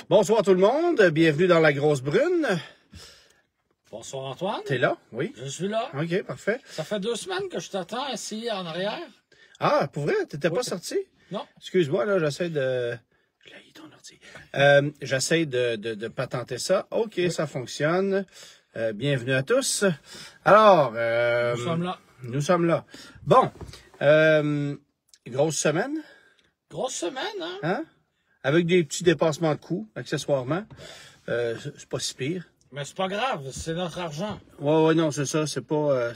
Bonsoir tout le monde, bienvenue dans la Grosse Brune. Bonsoir Antoine. T'es là? Oui. Je suis là. OK, parfait. Ça fait 2 semaines que je t'attends assis en arrière. Ah, pour vrai? T'étais Oui. pas sorti? Non. Excuse-moi, là, j'essaie de... Je l'ai ton ordi. J'essaie de patenter ça. OK, oui. Ça fonctionne. Bienvenue à tous. Alors... Nous sommes là. Nous sommes là. Bon. Grosse semaine. Grosse semaine, hein? Hein? Avec des petits dépassements de coûts, accessoirement. C'est pas si pire. Mais c'est pas grave, c'est notre argent. Ouais, non, c'est ça. C'est pas,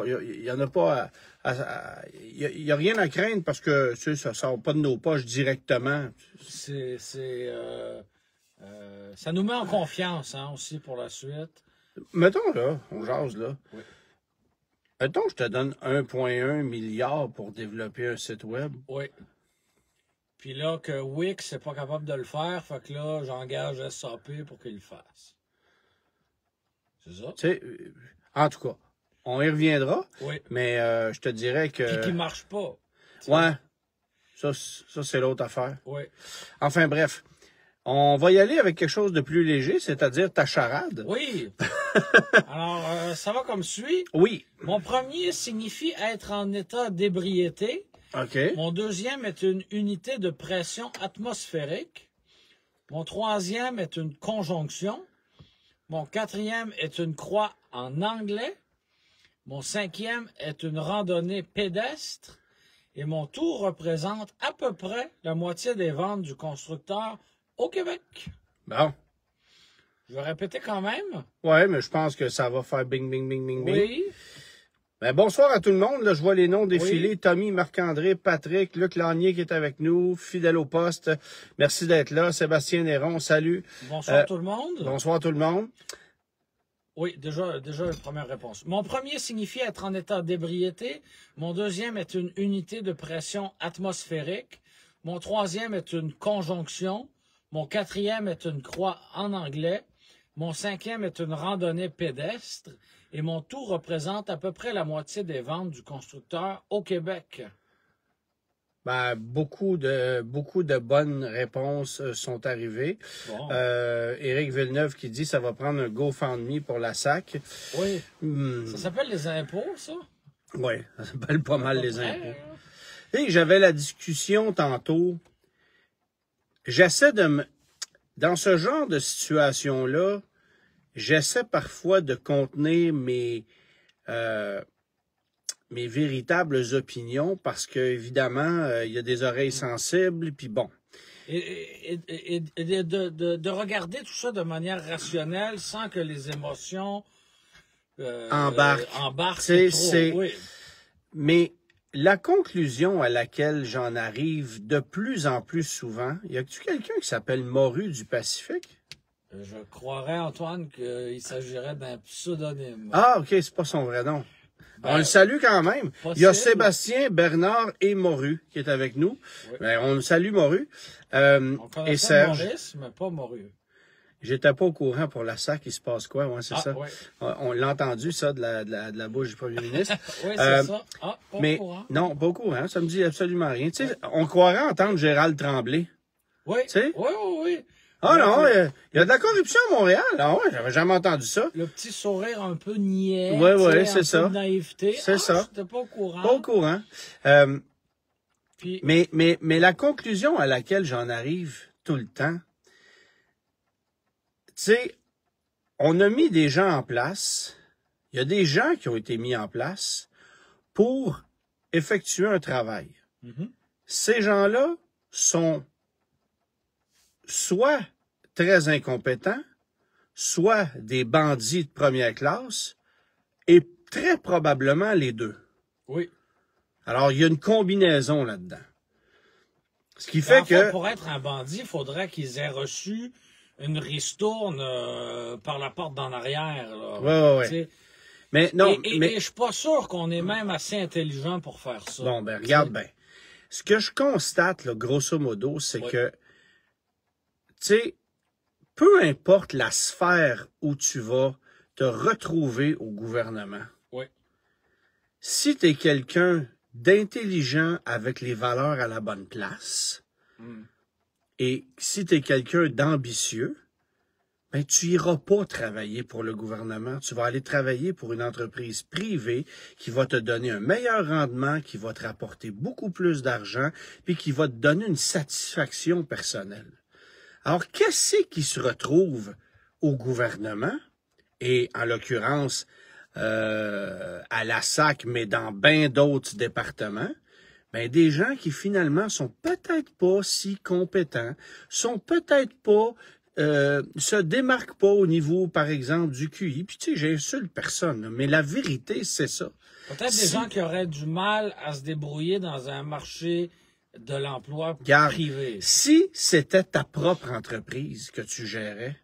il y en a pas il y a rien à craindre parce que, tu sais, ça sort pas de nos poches directement. Ça nous met en confiance, hein, aussi pour la suite. Mettons, là, on jase, là. Oui. Mettons, je te donne 1,1 milliard pour développer un site web. Oui. Puis là, que Wix n'est pas capable de le faire, fait que là, j'engage SAP pour qu'il le fasse. C'est ça? Tu sais, en tout cas, on y reviendra. Oui. Mais je te dirais que... Puis qui marche pas. Ouais. Ça c'est l'autre affaire. Oui. Enfin, bref. On va y aller avec quelque chose de plus léger, c'est-à-dire ta charade. Oui. Alors, ça va comme suit. Oui. Mon premier signifie être en état d'ébriété. OK. Mon deuxième est une unité de pression atmosphérique. Mon troisième est une conjonction. Mon quatrième est une croix en anglais. Mon cinquième est une randonnée pédestre. Et mon tout représente à peu près la moitié des ventes du constructeur au Québec. Bon. Je vais répéter quand même. Ouais, mais je pense que ça va faire bing, bing, bing, bing, bing. Oui. Ben, bonsoir à tout le monde. Là, je vois les noms défiler. Oui. Tommy, Marc-André, Patrick, Luc Lanier qui est avec nous, fidèle au poste. Merci d'être là. Sébastien Néron, salut. Bonsoir tout le monde. Bonsoir tout le monde. Oui, déjà une première réponse. Mon premier signifie être en état d'ébriété. Mon deuxième est une unité de pression atmosphérique. Mon troisième est une conjonction. Mon quatrième est une croix en anglais. Mon cinquième est une randonnée pédestre. Et mon tout représente à peu près la moitié des ventes du constructeur au Québec. Ben, beaucoup de bonnes réponses sont arrivées. Bon. Éric Villeneuve qui dit ça va prendre un GoFundMe pour la SAC. Oui. Ça s'appelle les impôts, ça? Oui, ça s'appelle pas mal les Ouais. impôts. Et j'avais la discussion tantôt. J'essaie dans ce genre de situation-là, j'essaie parfois de contenir mes véritables opinions parce que évidemment il y a des oreilles sensibles puis bon. Et de regarder tout ça de manière rationnelle sans que les émotions embarquent trop. Oui. Mais la conclusion à laquelle j'en arrive de plus en plus souvent, y a-tu quelqu'un qui s'appelle Moru du Pacifique? Je croirais, Antoine, qu'il s'agirait d'un pseudonyme. Ah, OK, c'est pas son vrai nom. On le salue quand même. Possible. Il y a Sébastien, Bernard et Moru qui est avec nous. Oui. Ben, on le salue, Moru. On connaissait Et Serge. Maurice, mais pas Moru. J'étais pas au courant pour la SAC, il se passe quoi, ouais, c'est ça. Oui. On l'a entendu, ça, de la bouche du premier ministre. Oui, c'est ça. Ah, pas mais, au courant. Non, pas au courant, ça me dit absolument rien. Tu sais, on croirait entendre Gérald Tremblay. Oui, tu sais? oui. Ah non, il y a de la corruption à Montréal. Ah ouais, j'avais jamais entendu ça. Le petit sourire un peu niais. Oui, c'est ça. Un peu de naïveté. C'est ça. J'étais pas au courant. Pas au courant. Puis... mais la conclusion à laquelle j'en arrive tout le temps, tu sais, on a mis des gens en place. Il y a des gens qui ont été mis en place pour effectuer un travail. Mm-hmm. Ces gens-là sont soit très incompétents, soit des bandits de première classe, et très probablement les deux. Oui. Alors, il y a une combinaison là-dedans. Ce qui fait que... Pour être un bandit, il faudrait qu'ils aient reçu une ristourne par la porte d'en arrière. Oui. Mais non, mais je suis pas sûr qu'on est même assez intelligent pour faire ça. Bon, ben regarde bien. Ce que je constate, là, grosso modo, c'est que, tu sais, peu importe la sphère où tu vas te retrouver au gouvernement, si tu es quelqu'un d'intelligent avec les valeurs à la bonne place, Et si tu es quelqu'un d'ambitieux, ben, tu iras pas travailler pour le gouvernement. Tu vas aller travailler pour une entreprise privée qui va te donner un meilleur rendement, qui va te rapporter beaucoup plus d'argent, puis qui va te donner une satisfaction personnelle. Alors, qu'est-ce qui se retrouve au gouvernement? Et en l'occurrence, à la SAC, mais dans bien d'autres départements, ben, des gens qui finalement sont peut-être pas si compétents, sont peut-être pas se démarque pas au niveau, par exemple, du QI. Puis, tu sais, j'insulte personne, là, mais la vérité, c'est ça. Peut-être des gens qui auraient du mal à se débrouiller dans un marché de l'emploi privé. Si c'était ta propre entreprise que tu gérais,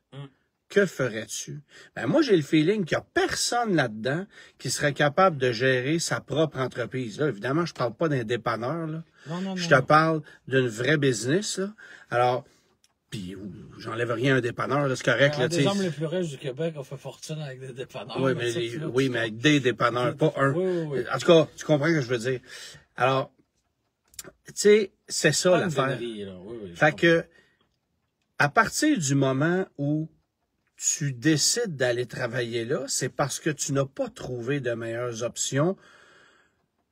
que ferais-tu? Ben, moi, j'ai le feeling qu'il n'y a personne là-dedans qui serait capable de gérer sa propre entreprise. Là, évidemment, je parle pas d'un dépanneur, là. Non, je te parle d'une vraie business, là. Alors, puis j'enlève rien à un dépanneur, là, c'est correct. Là, des hommes les plus riches du Québec ont fait fortune avec des dépanneurs. Oui, mais avec des dépanneurs, pas un. Oui. En tout cas, tu comprends ce que je veux dire. Alors, tu sais, c'est ça l'affaire. Fait que, à partir du moment où tu décides d'aller travailler là, c'est parce que tu n'as pas trouvé de meilleures options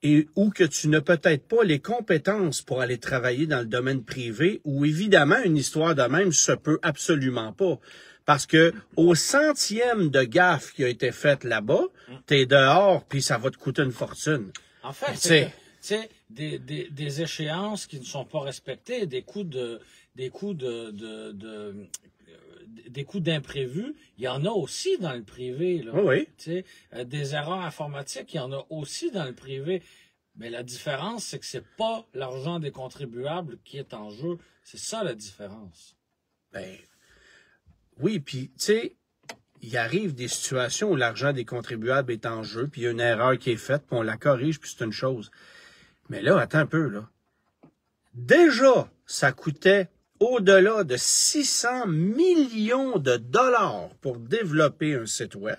et ou que tu n'as peut-être pas les compétences pour aller travailler dans le domaine privé, où évidemment une histoire de même se peut absolument pas. Parce que au centième de gaffe qui a été faite là-bas, t'es dehors puis ça va te coûter une fortune. En fait, c'est des échéances qui ne sont pas respectées, des coûts d'imprévus, il y en a aussi dans le privé. Là. Oui. Des erreurs informatiques, il y en a aussi dans le privé. Mais la différence, c'est que c'est pas l'argent des contribuables qui est en jeu. C'est ça la différence. Ben, oui, puis, tu sais, il arrive des situations où l'argent des contribuables est en jeu, puis il y a une erreur qui est faite, puis on la corrige, puis c'est une chose. Mais là, attends un peu, là. Déjà, ça coûtait au-delà de 600 millions de dollars pour développer un site web.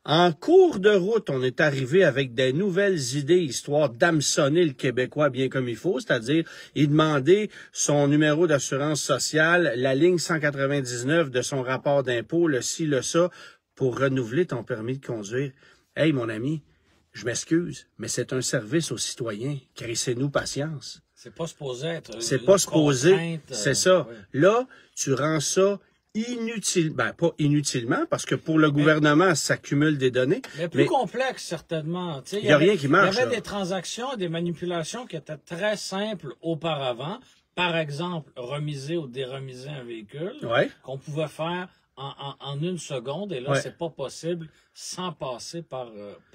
En cours de route, on est arrivé avec des nouvelles idées, histoire d'hameçonner le Québécois bien comme il faut, c'est-à-dire il demandait son numéro d'assurance sociale, la ligne 199 de son rapport d'impôt, le ci, le ça, pour renouveler ton permis de conduire. Hey, mon ami, je m'excuse, mais c'est un service aux citoyens. Crissez-nous patience. C'est pas supposé être. C'est pas supposé. C'est ça. Oui. Là, tu rends ça inutile. Ben, pas inutilement, parce que pour le gouvernement, ça cumule des données. Mais plus complexe, certainement. Il n'y a rien qui marche. Il y avait des transactions, des manipulations qui étaient très simples auparavant. Par exemple, remiser ou déremiser un véhicule. Qu'on pouvait faire en une seconde, et là, c'est pas possible sans passer par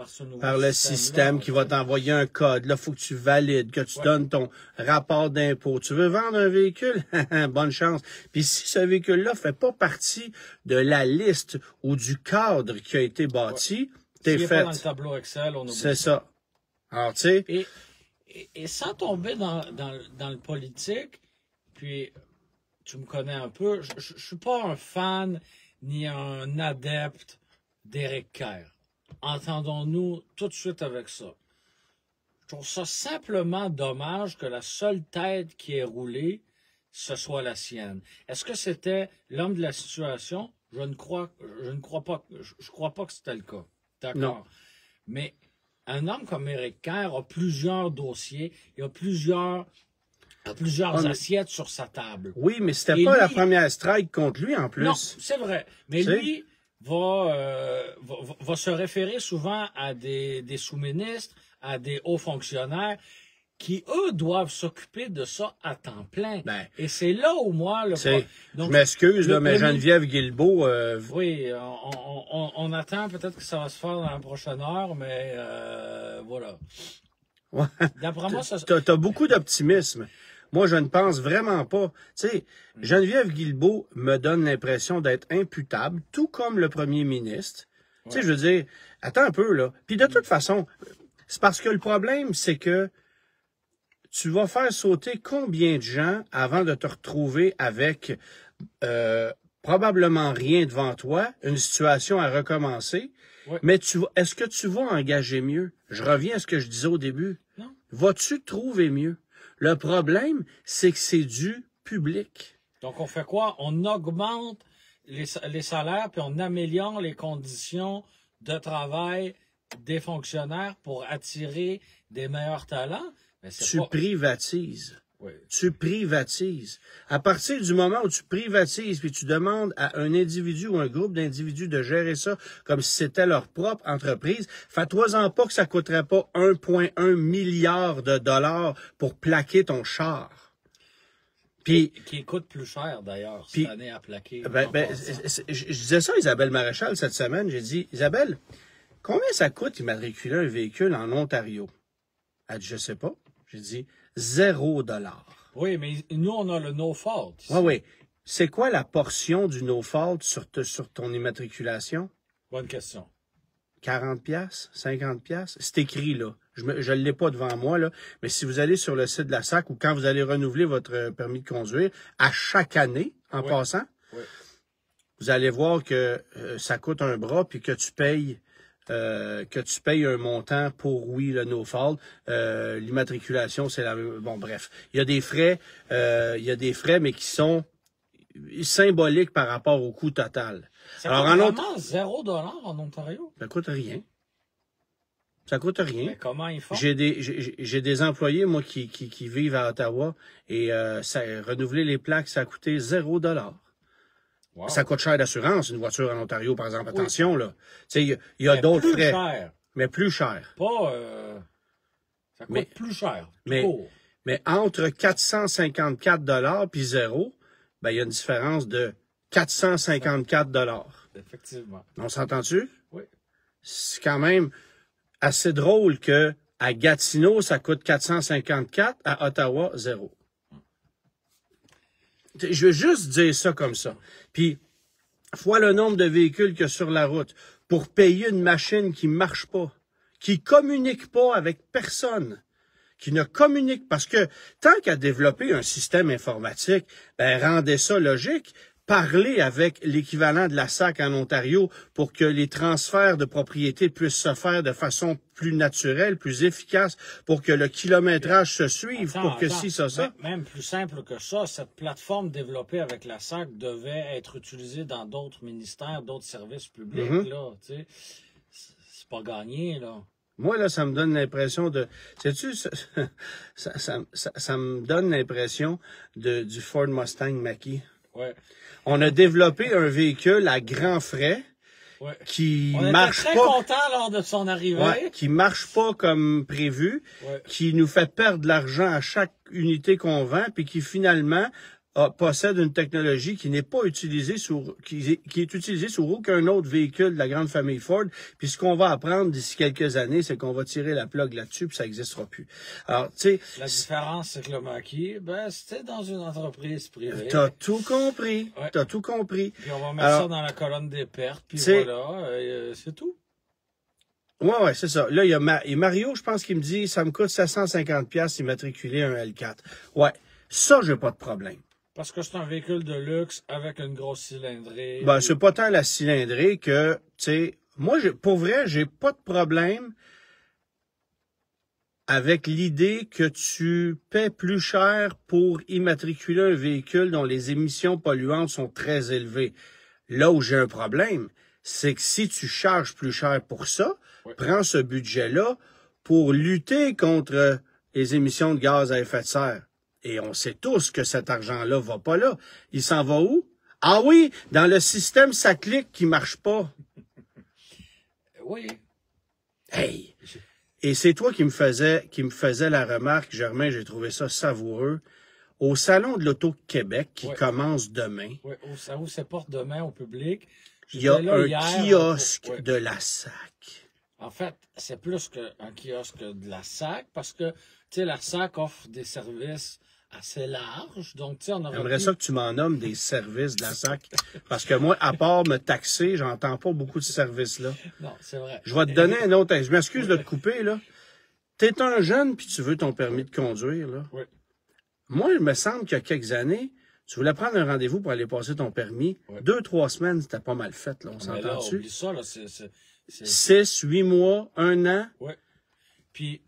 ce nouveau par le système qui va t'envoyer un code. Là, faut que tu valides, que tu donnes ton rapport d'impôt. Tu veux vendre un véhicule? Bonne chance. Puis si ce véhicule-là fait pas partie de la liste ou du cadre qui a été bâti, t'es fait. Pas dans le tableau Excel, on oublie. C'est ça. Alors, tu sais. Et sans tomber dans le politique, puis tu me connais un peu, je suis pas un fan ni un adepte d'Éric Kerr. Entendons-nous tout de suite avec ça. Je trouve ça simplement dommage que la seule tête qui est roulée, ce soit la sienne. Est-ce que c'était l'homme de la situation? Je ne crois pas que c'était le cas. D'accord. Mais un homme comme Éric Kerr a plusieurs dossiers, il a plusieurs assiettes sur sa table. Oui, mais c'était pas la première strike contre lui, en plus. Non, c'est vrai. Mais lui va se référer souvent à des sous-ministres, à des hauts fonctionnaires qui, eux, doivent s'occuper de ça à temps plein. Et c'est là où moi... je m'excuse, mais Geneviève Guilbeault... Oui, on attend peut-être que ça va se faire dans la prochaine heure, mais voilà. Ouais. D'après moi, ça... T'as beaucoup d'optimisme. Moi, je ne pense vraiment pas. Tu sais, Geneviève Guilbeault me donne l'impression d'être imputable, tout comme le premier ministre. Tu sais, je veux dire, attends un peu, là. Puis de toute façon, c'est parce que le problème, c'est que tu vas faire sauter combien de gens avant de te retrouver avec probablement rien devant toi, une situation à recommencer. Mais est-ce que tu vas engager mieux? Je reviens à ce que je disais au début. Non. Vas-tu trouver mieux? Le problème, c'est que c'est dû public. Donc, on fait quoi? On augmente les salaires, puis on améliore les conditions de travail des fonctionnaires pour attirer des meilleurs talents. Mais c'est Tu pas... privatises. Oui. Tu privatises. À partir du moment où tu privatises puis tu demandes à un individu ou un groupe d'individus de gérer ça comme si c'était leur propre entreprise, fais-toi-en pas que ça coûterait pas 1,1 milliard de dollars pour plaquer ton char. Puis, Qui coûte plus cher, d'ailleurs, puis, cette année à plaquer. je disais ça à Isabelle Maréchal cette semaine. J'ai dit, Isabelle, combien ça coûte immatriculer un véhicule en Ontario? Elle dit, je sais pas. J'ai dit, $0. Oui, mais nous, on a le no fault. Oui, oui. C'est quoi la portion du no fault sur ton immatriculation? Bonne question. 40 pièces, 50 pièces. C'est écrit là. Je l'ai pas devant moi là, mais si vous allez sur le site de la SAC ou quand vous allez renouveler votre permis de conduire à chaque année en passant, vous allez voir que ça coûte un bras puis que tu payes un montant pour, oui, le no-fault. L'immatriculation, c'est la même. Bon, bref. Il y a des frais, mais qui sont symboliques par rapport au coût total. Ça coûte vraiment $0 en Ontario? Ça coûte rien. Ça coûte rien. Mais comment ils font? J'ai des employés, moi, qui vivent à Ottawa, et renouveler les plaques, ça a coûté $0. Wow. Ça coûte cher d'assurance, une voiture en Ontario, par exemple. Attention, là. Tu sais, il y a d'autres frais. Cher. Mais plus cher. Pas, ça coûte plus cher. Mais entre 454 puis 0, ben, il y a une différence de 454 $. Effectivement. On s'entend-tu? Oui. C'est quand même assez drôle que à Gatineau, ça coûte 454, à Ottawa, 0. Je veux juste dire ça comme ça. Puis, fois le nombre de véhicules qu'il y a sur la route pour payer une machine qui marche pas, qui communique pas avec personne, qui ne communique, parce que tant qu'à développer un système informatique, ben, rendez ça logique. Parler avec l'équivalent de la SAC en Ontario pour que les transferts de propriété puissent se faire de façon plus naturelle, plus efficace, pour que le kilométrage se suive, ça. Même plus simple que ça, cette plateforme développée avec la SAC devait être utilisée dans d'autres ministères, d'autres services publics, là, tu sais. C'est pas gagné, là. Moi, là, ça me donne l'impression de... Sais-tu, ça me donne l'impression du Ford Mustang Mach-E. Ouais. On a développé un véhicule à grands frais qui marche pas. On était très content lors de son arrivée. Qui marche pas comme prévu, qui nous fait perdre de l'argent à chaque unité qu'on vend, puis qui finalement possède une technologie qui n'est pas utilisée qui est utilisée sur aucun autre véhicule de la grande famille Ford. Puis ce qu'on va apprendre d'ici quelques années, c'est qu'on va tirer la plug là-dessus, puis ça n'existera plus. Alors, tu sais. La différence, c'est que le Mach-E, c'était dans une entreprise privée. T'as tout compris. Ouais. T'as tout compris. Puis on va mettre ça dans la colonne des pertes, puis voilà, c'est tout. Ouais, c'est ça. Là, il y a Mario, je pense qu'il me dit, ça me coûte 750$ immatriculer un L4. Ouais. Ça, j'ai pas de problème. Parce que c'est un véhicule de luxe avec une grosse cylindrée. Ben, c'est pas tant la cylindrée que, tu sais, moi, pour vrai, j'ai pas de problème avec l'idée que tu paies plus cher pour immatriculer un véhicule dont les émissions polluantes sont très élevées. Là où j'ai un problème, c'est que si tu charges plus cher pour ça, prends ce budget-là pour lutter contre les émissions de gaz à effet de serre. Et on sait tous que cet argent-là va pas là. Il s'en va où? Ah oui, dans le système SACLIC qui marche pas. Oui. Hey! Et c'est toi qui me faisais la remarque, Germain, j'ai trouvé ça savoureux. Au Salon de l'Auto Québec, qui commence demain. Oui, ça ouvre ses portes demain au public. Il y a un kiosque de la SAC. En fait, c'est plus qu'un kiosque de la SAC, parce que, tu sais, la SAC offre des services assez larges. Donc, tu sais, J'aimerais ça que tu m'en nommes des services de la SAC. Parce que moi, à part me taxer, j'entends pas beaucoup de services-là. Non, c'est vrai. Je vais te donner un autre. Je m'excuse de te couper, là. T'es un jeune puis tu veux ton permis de conduire, là. Oui. Moi, il me semble qu'il y a quelques années, tu voulais prendre un rendez-vous pour aller passer ton permis. 2-3 semaines, c'était pas mal fait, là. On s'entend-tu? Oublie ça, là. 6, 8 mois, 1 an. Oui. Puis,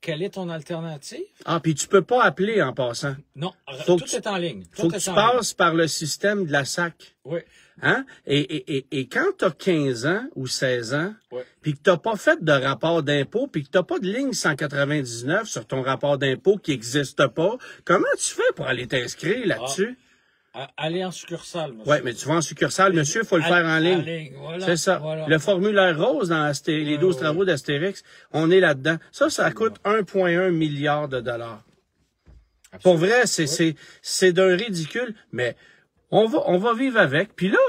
quelle est ton alternative? Ah, puis tu peux pas appeler en passant. Non, Faut tout que est en ligne. Faut que tu passes par le système de la SAC. Oui. Hein? Et quand tu as 15 ans ou 16 ans, Ouais. puis que tu n'as pas fait de rapport d'impôt, puis que tu n'as pas de ligne 199 sur ton rapport d'impôt qui n'existe pas, comment tu fais pour aller t'inscrire là-dessus? Aller en succursale, monsieur. Oui, mais tu vas en succursale, monsieur, il faut le faire en ligne. Voilà, C'est ça. voilà. Le formulaire rose dans les 12 travaux d'Astérix, on est là-dedans. Ça coûte 1,1 milliard de dollars. Pour vrai, c'est d'un ridicule, mais on va vivre avec. Puis là,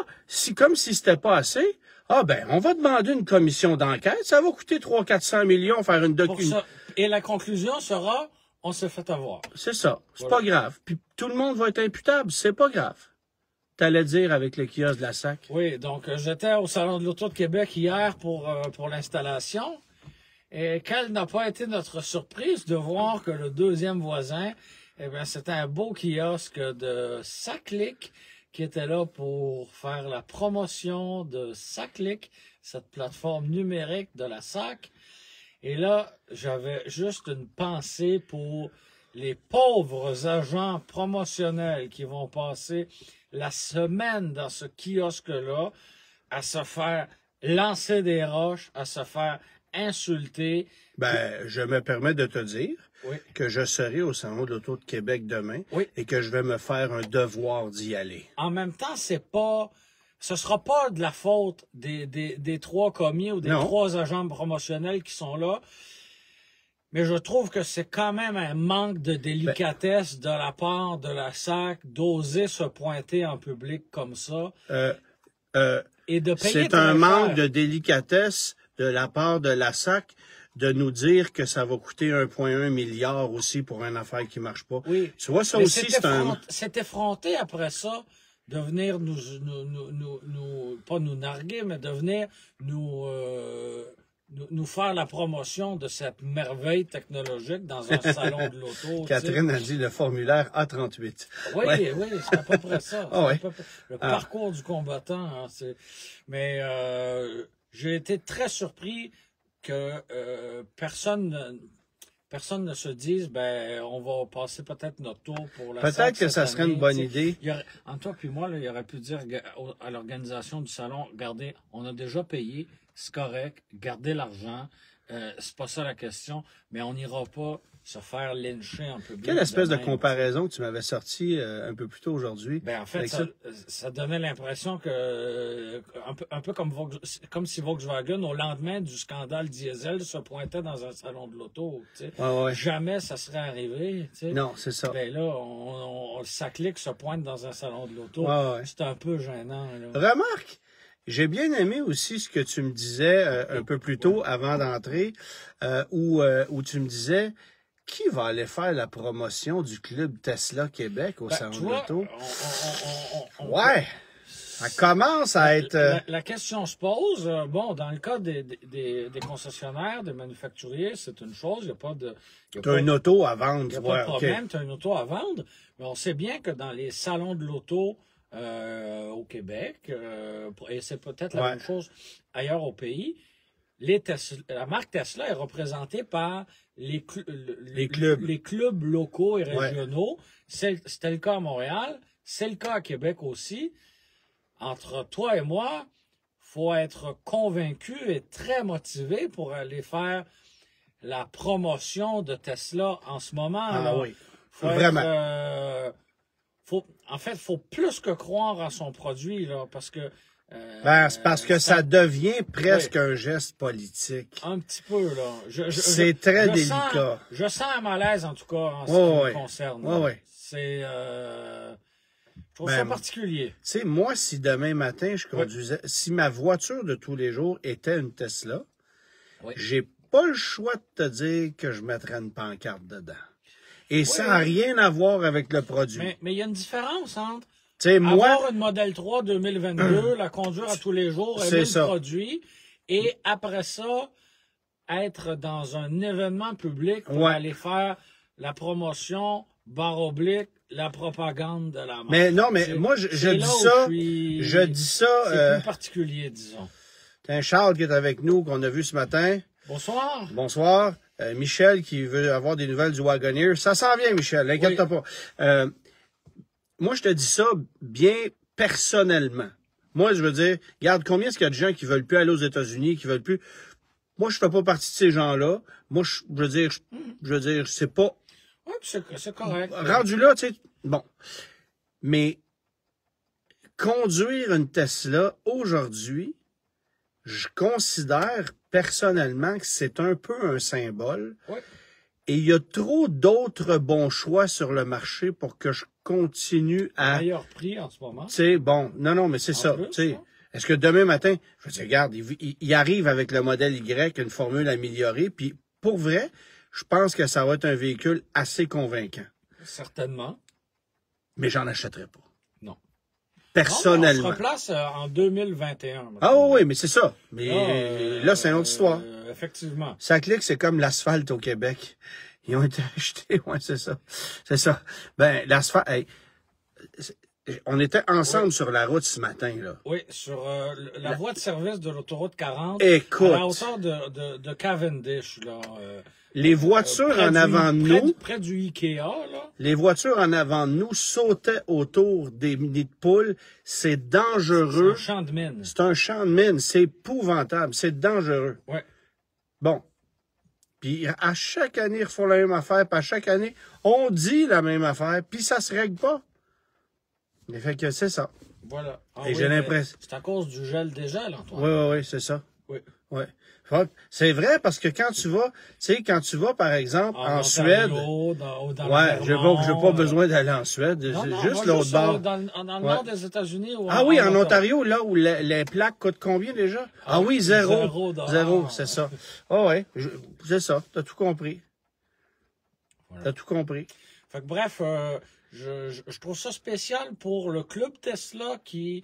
comme si c'était pas assez, on va demander une commission d'enquête. Ça va coûter 300-400 millions faire une documentation. Et la conclusion sera, on s'est fait avoir. C'est ça. C'est pas grave. Puis tout le monde va être imputable. C'est pas grave. T'allais dire avec le kiosque de la SAC. Oui, donc j'étais au Salon de l'Auto de Québec hier pour l'installation. Et quelle n'a pas été notre surprise de voir que le deuxième voisin, c'était un beau kiosque de SACLIC qui était là pour faire la promotion de SACLIC, cette plateforme numérique de la SAC. Et là, j'avais juste une pensée pour les pauvres agents promotionnels qui vont passer la semaine dans ce kiosque-là à se faire lancer des roches, à se faire insulter. Je me permets de te dire Oui. que je serai au Salon de l'Auto de Québec demain et que je vais me faire un devoir d'y aller. En même temps, ce sera pas de la faute des trois commis ou des trois agents promotionnels qui sont là. Mais je trouve que c'est quand même un manque de délicatesse de la part de la SAC d'oser se pointer en public comme ça et de payer. C'est un manque de délicatesse de la part de la SAC de nous dire que ça va coûter 1,1 milliard aussi pour une affaire qui marche pas. Oui. Tu vois, ça mais aussi, c'est un... C'est effronté après ça de venir pas nous narguer, mais de venir nous faire la promotion de cette merveille technologique dans un salon de l'auto. Catherine a dit le formulaire A38. Oui, c'est à peu près ça. Le Ah. parcours du combattant. Hein, mais j'ai été très surpris que personne ne se dise, on va passer peut-être notre tour pour la SAC Peut-être que ça cette serait une année, bonne t'sais. idée. Entre toi puis moi, là, il aurait pu dire à l'organisation du salon, regardez, on a déjà payé, c'est correct, gardez l'argent, c'est pas ça la question, mais on n'ira pas se faire lyncher en public. Quelle espèce de même. comparaison que tu m'avais sorti un peu plus tôt aujourd'hui? En fait, ça donnait l'impression que, un peu comme si Volkswagen, au lendemain du scandale diesel, se pointait dans un salon de l'auto. Jamais ça serait arrivé. T'sais. Non, c'est ça. Là, SACLIC se pointe dans un salon de l'auto. C'est un peu gênant. Là. Remarque, j'ai bien aimé aussi ce que tu me disais un peu plus tôt avant d'entrer, où tu me disais... Qui va aller faire la promotion du club Tesla Québec au Salon de l'Auto? Ouais! Ça commence à être... La question se pose. Dans le cas des concessionnaires, des manufacturiers, c'est une chose. Il n'y a pas de... Tu as une auto à vendre. Il n'y a pas de problème, tu as une auto à vendre. Mais on sait bien que dans les salons de l'auto au Québec, et c'est peut-être la même chose ailleurs au pays, la marque Tesla est représentée par les clubs locaux et régionaux. C'était le cas à Montréal, c'est le cas à Québec aussi. Entre toi et moi, faut être convaincu et très motivé pour aller faire la promotion de Tesla en ce moment. Vraiment. Faut plus que croire à son produit, là, parce que c'est parce que ça devient presque un geste politique. Un petit peu, là. C'est très délicat. Je sens un malaise, en tout cas, en ce qui me concerne. C'est... je trouve ça particulier. Tu sais, moi, si demain matin, je conduisais... Si ma voiture de tous les jours était une Tesla, j'ai pas le choix de te dire que je mettrais une pancarte dedans. Et ça n'a rien à voir avec le produit. Mais il y a une différence entre... avoir une Model 3 2022, la conduire à tous les jours, aimer le produit, et après ça, être dans un événement public pour aller faire la promotion, la propagande de la marque. Mais non, mais moi, je dis ça... C'est plus particulier, disons. T'as un Charles qui est avec nous, qu'on a vu ce matin. Bonsoir. Bonsoir. Michel qui veut avoir des nouvelles du Wagoneer. Ça s'en vient, Michel, inquiète-toi pas. Moi, je te dis ça bien personnellement. Moi, je veux dire, regarde, combien est-ce qu'il y a de gens qui veulent plus aller aux États-Unis, qui veulent plus... Moi, je fais pas partie de ces gens-là. Moi, je veux dire, c'est pas... Oui, c'est correct. Rendu là, tu sais, bon. Mais conduire une Tesla aujourd'hui, je considère personnellement que c'est un peu un symbole. Oui. Et il y a trop d'autres bons choix sur le marché pour que je continue à... Meilleur prix en ce moment. Tu sais, bon, non, mais c'est ça. Plus, Tu sais, est-ce que demain matin, je te regarde, il arrive avec le modèle Y, une formule améliorée, puis pour vrai, je pense que ça va être un véhicule assez convaincant. Certainement. Mais j'en achèterai pas. Non. Personnellement. Non, on se replace en 2021. Maintenant. Ah oui, mais c'est ça. Mais là, c'est une autre histoire. Effectivement. Ça clique, c'est comme l'asphalte au Québec. Ils ont été achetés, ouais, c'est ça. C'est ça. Ben, l'asphalte, hey, on était ensemble sur la route ce matin, là. Oui, sur la voie de service de l'autoroute 40. Écoute. À la hauteur de Cavendish, là. Les voitures en avant de nous. Près du Ikea, là. Les voitures en avant de nous sautaient autour des nids de poules. C'est dangereux. C'est un champ de mine. C'est un champ de mine. C'est épouvantable. C'est dangereux. Oui. Bon. Puis à chaque année, ils refont la même affaire. Puis à chaque année, on dit la même affaire. Puis ça se règle pas. Mais fait que c'est ça. Voilà. Ah, et j'ai l'impression. C'est à cause du gel-dégel, Antoine. Oui, c'est ça. Oui. Ouais. C'est vrai parce que quand tu vas, par exemple, en Suède. Ouais, j'ai pas besoin d'aller en Suède. Juste l'autre bord. Dans le nord des États-Unis. Oui, en Ontario, là où les plaques coûtent combien déjà? Ah oui, zéro. Zéro, c'est ça. Ouais, c'est ça. T'as tout compris. Voilà. T'as tout compris. Fait que bref, je trouve ça spécial pour le club Tesla qui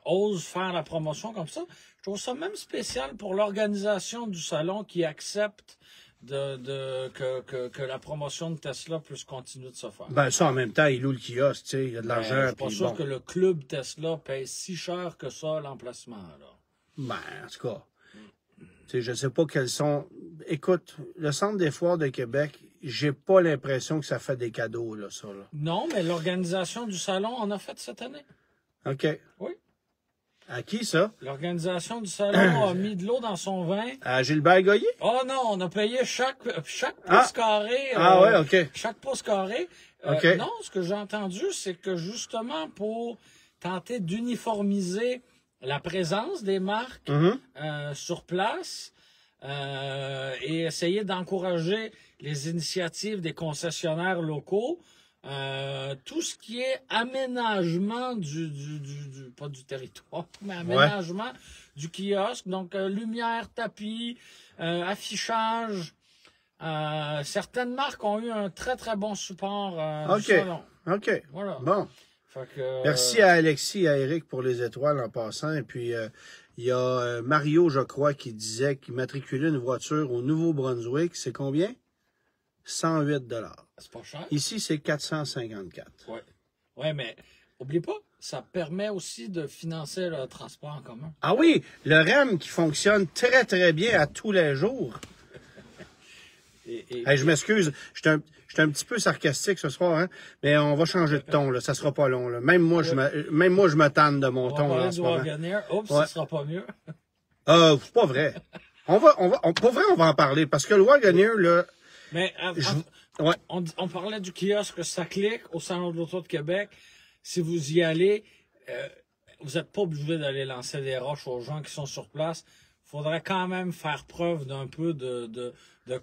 ose faire la promotion comme ça. Je trouve ça même spécial pour l'organisation du salon qui accepte que la promotion de Tesla puisse continuer de se faire. Ben ça, en même temps, il loue le kiosque, tu sais, il y a de l'argent. Je suis pas sûr que le club Tesla paye si cher que ça l'emplacement, là. Ben, en tout cas, tu sais, je sais pas quels sont... Écoute, le Centre des foires de Québec, j'ai pas l'impression que ça fait des cadeaux, là, ça, là. Non, mais l'organisation du salon en a fait cette année. OK. Oui. À qui, ça? L'organisation du salon a mis de l'eau dans son vin. À Gilbert Goyer? Oh non, on a payé chaque pouce carré. Ouais, OK. Chaque pouce carré. OK. Non, ce que j'ai entendu, c'est que justement pour tenter d'uniformiser la présence des marques sur place et essayer d'encourager les initiatives des concessionnaires locaux, tout ce qui est aménagement pas du territoire, mais aménagement du kiosque, donc lumière, tapis, affichage. Certaines marques ont eu un très très bon support du salon. OK. Voilà. Bon. Fait que, merci à Alexis et à Eric pour les étoiles en passant. Et puis, il y a Mario, je crois, qui disait qu'il matriculait une voiture au Nouveau-Brunswick. C'est combien? 108 $. C'est pas cher. Ici, c'est 454. Oui. Ouais, mais oublie pas, ça permet aussi de financer le transport en commun. Ah oui, le REM qui fonctionne très, très bien à tous les jours. Je m'excuse, je suis un petit peu sarcastique ce soir, hein, mais on va changer de ton, là, ça sera pas long. Là. Même moi, je me tanne de mon ton. Là, en ce moment. Ça sera pas mieux. C'est pas vrai. Pour vrai, on va en parler, parce que le Wagoneer, là... Mais on parlait du kiosque Ça clique au Salon de l'Auto de Québec. Si vous y allez, vous n'êtes pas obligé d'aller lancer des roches aux gens qui sont sur place. Il faudrait quand même faire preuve d'un peu de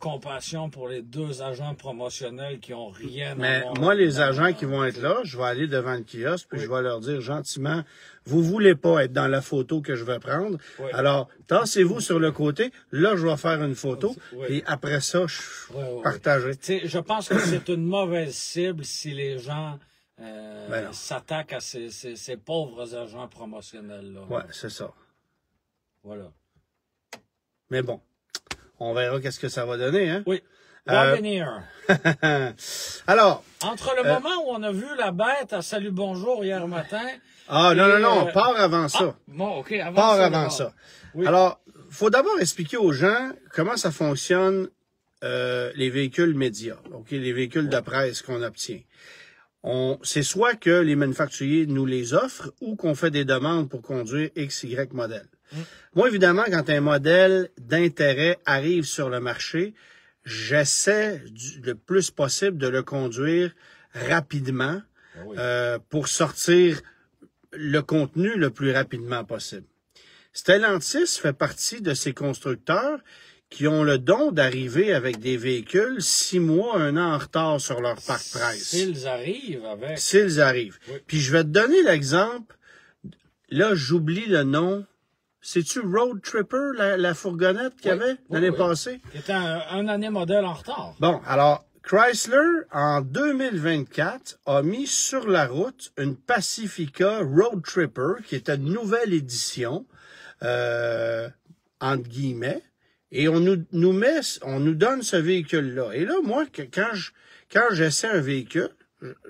compassion pour les deux agents promotionnels qui ont rien à voir. Mais moi, les agents qui vont être là, je vais aller devant le kiosque puis je vais leur dire gentiment, vous voulez pas être dans la photo que je vais prendre. Oui. Alors, tassez-vous sur le côté. Là, je vais faire une photo. Et après ça, je partagerai. Je pense que c'est une mauvaise cible si les gens s'attaquent à ces pauvres agents promotionnels-là. Oui, c'est ça. Voilà. Mais bon, on verra qu'est-ce que ça va donner, hein? Oui. Wagoneer. Alors. Entre le moment où on a vu la bête à Salut Bonjour hier matin. Non, part avant ça. Bon, OK, avant ça. Oui. Alors, faut d'abord expliquer aux gens comment ça fonctionne les véhicules médias, ok, les véhicules de presse qu'on obtient. C'est soit que les manufacturiers nous les offrent ou qu'on fait des demandes pour conduire X, Y modèle. Moi, évidemment, quand un modèle d'intérêt arrive sur le marché, j'essaie le plus possible de le conduire rapidement pour sortir le contenu le plus rapidement possible. Stellantis fait partie de ces constructeurs qui ont le don d'arriver avec des véhicules 6 mois, 1 an en retard sur leur parc presse. S'ils arrivent avec. S'ils arrivent. Oui. Puis je vais te donner l'exemple. Là, j'oublie le nom. C'est-tu Road Tripper, la fourgonnette qu'il y avait l'année passée? C'était un année modèle en retard. Bon, alors, Chrysler, en 2024, a mis sur la route une Pacifica Road Tripper, qui est une nouvelle édition, entre guillemets, et on nous donne ce véhicule-là. Et là, moi, quand j'essaie un véhicule,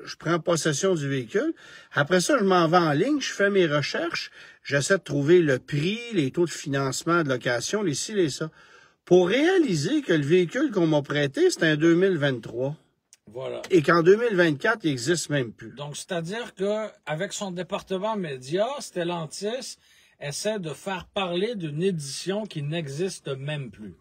je prends possession du véhicule. Après ça, je m'en vais en ligne, je fais mes recherches, j'essaie de trouver le prix, les taux de financement de location, les ci, les ça. Pour réaliser que le véhicule qu'on m'a prêté, c'est un 2023. Voilà. Et qu'en 2024, il n'existe même plus. Donc, c'est-à-dire qu'avec son département média, Stellantis essaie de faire parler d'une édition qui n'existe même plus.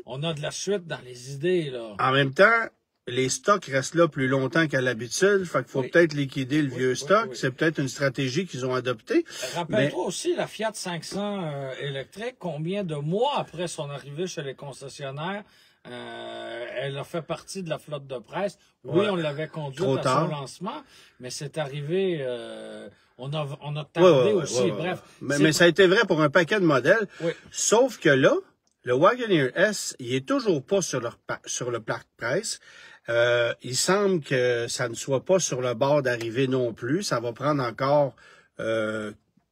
On a de la suite dans les idées, là. En même temps, les stocks restent là plus longtemps qu'à l'habitude, fait qu'il faut peut-être liquider le vieux stock. C'est peut-être une stratégie qu'ils ont adoptée. Rappelle-toi aussi la Fiat 500 électrique, combien de mois après son arrivée chez les concessionnaires, elle a fait partie de la flotte de presse. Oui, on l'avait conduite à son lancement, mais c'est arrivé, on a tardé aussi, bref. Mais ça a été vrai pour un paquet de modèles, sauf que là, le Wagoneer S, il est toujours pas sur le parc presse. Il semble que ça ne soit pas sur le bord d'arrivée non plus. Ça va prendre encore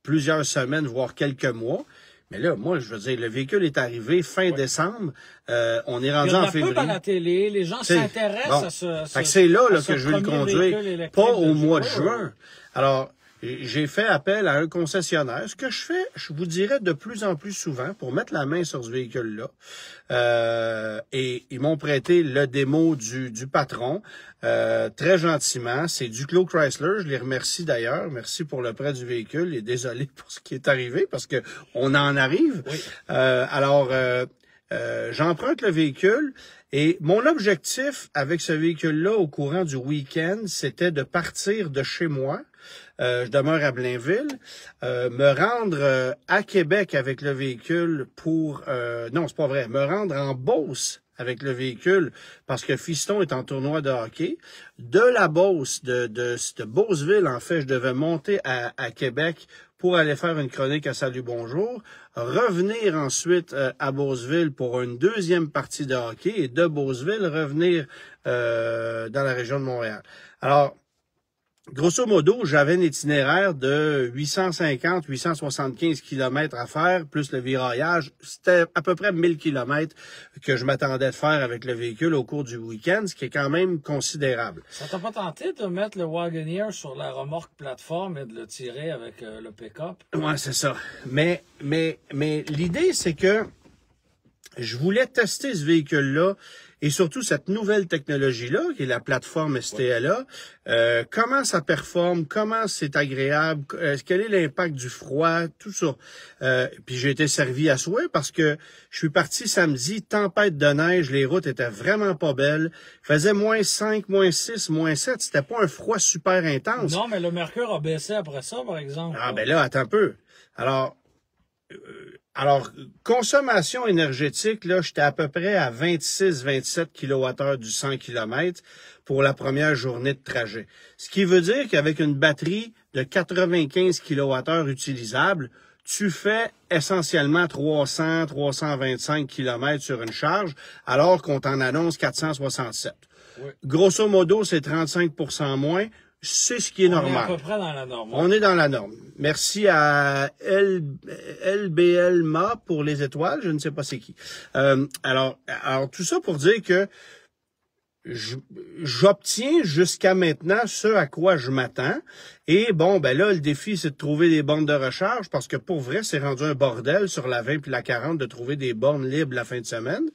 plusieurs semaines, voire quelques mois. Mais là, moi, je veux dire, le véhicule est arrivé fin décembre. On est rendu en février. Il y en a peu à la télé. Les gens s'intéressent à ce c'est là que je veux le conduire, pas au mois de juin. Alors, j'ai fait appel à un concessionnaire. Ce que je fais, je vous dirais de plus en plus souvent pour mettre la main sur ce véhicule-là. Et ils m'ont prêté le démo du patron très gentiment. C'est Duclos Chrysler. Je les remercie d'ailleurs. Merci pour le prêt du véhicule et désolé pour ce qui est arrivé parce que on en arrive. Oui. J'emprunte le véhicule. Et mon objectif avec ce véhicule-là au courant du week-end, c'était de partir de chez moi. Je demeure à Blainville, me rendre à Québec avec le véhicule pour... non, c'est pas vrai. Me rendre en Beauce avec le véhicule parce que Fiston est en tournoi de hockey. De la Beauce, de Beauceville, en fait, je devais monter à Québec pour aller faire une chronique à Salut Bonjour, revenir ensuite à Beauceville pour une deuxième partie de hockey et de Beauceville revenir dans la région de Montréal. Alors, grosso modo, j'avais un itinéraire de 850-875 km à faire, plus le viraillage. C'était à peu près 1000 km que je m'attendais de faire avec le véhicule au cours du week-end, ce qui est quand même considérable. Ça t'a pas tenté de mettre le Wagoneer sur la remorque plateforme et de le tirer avec le pick-up? Ouais, c'est ça. Mais l'idée, c'est que je voulais tester ce véhicule-là et surtout cette nouvelle technologie-là, qui est la plateforme STLA. Comment ça performe, comment c'est agréable, quel est l'impact du froid, tout ça. Puis j'ai été servi à souhait parce que je suis parti samedi, tempête de neige, les routes étaient vraiment pas belles. Il faisait -5, -6, -7. C'était pas un froid super intense. Non, mais le mercure a baissé après ça, par exemple. Ah, ben là, attends un peu. Alors, consommation énergétique, là, j'étais à peu près à 26-27 kWh du 100 km pour la première journée de trajet. Ce qui veut dire qu'avec une batterie de 95 kWh utilisable, tu fais essentiellement 300-325 km sur une charge, alors qu'on t'en annonce 467. Oui. Grosso modo, c'est 35% moins. C'est ce qui est normal. On est à peu près dans la norme. On est dans la norme. Merci à LBLMA pour les étoiles. Je ne sais pas c'est qui. Alors, tout ça pour dire que j'obtiens jusqu'à maintenant ce à quoi je m'attends. Et bon, ben là, le défi, c'est de trouver des bornes de recharge parce que pour vrai, c'est rendu un bordel sur la 20 puis la 40 de trouver des bornes libres la fin de semaine.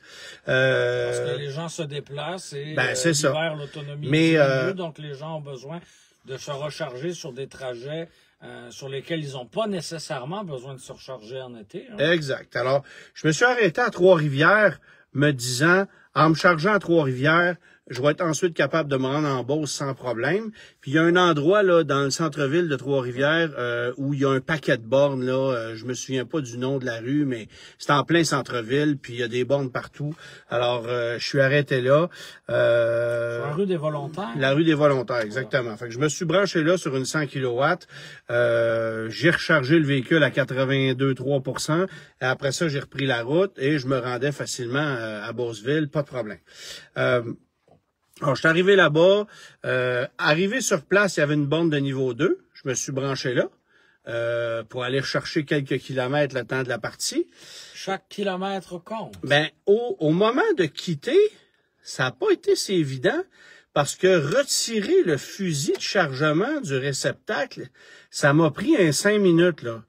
Parce que les gens se déplacent et c'est ça. l'hiver, l'autonomie Mais, diminue, donc les gens ont besoin de se recharger sur des trajets sur lesquels ils n'ont pas nécessairement besoin de se recharger en été. Hein. Exact. Alors, je me suis arrêté à Trois-Rivières me disant, en me chargeant à Trois-Rivières, je vais être ensuite capable de me rendre en Beauce sans problème. Puis il y a un endroit là dans le centre-ville de Trois-Rivières où il y a un paquet de bornes là. Je me souviens pas du nom de la rue, mais c'est en plein centre-ville. Puis il y a des bornes partout. Alors je suis arrêté là. Sur la rue des Volontaires. La rue des Volontaires, exactement. Voilà. Fait que je me suis branché là sur une 100 kW. J'ai rechargé le véhicule à 82,3%. Et après ça, j'ai repris la route et je me rendais facilement à Beauceville, pas de problème. Alors, je suis arrivé là-bas. Arrivé sur place, il y avait une borne de niveau 2. Je me suis branché là pour aller chercher quelques kilomètres le temps de la partie. Chaque kilomètre compte. Ben, au moment de quitter, ça n'a pas été si évident parce que retirer le fusil de chargement du réceptacle, ça m'a pris 5 minutes, là.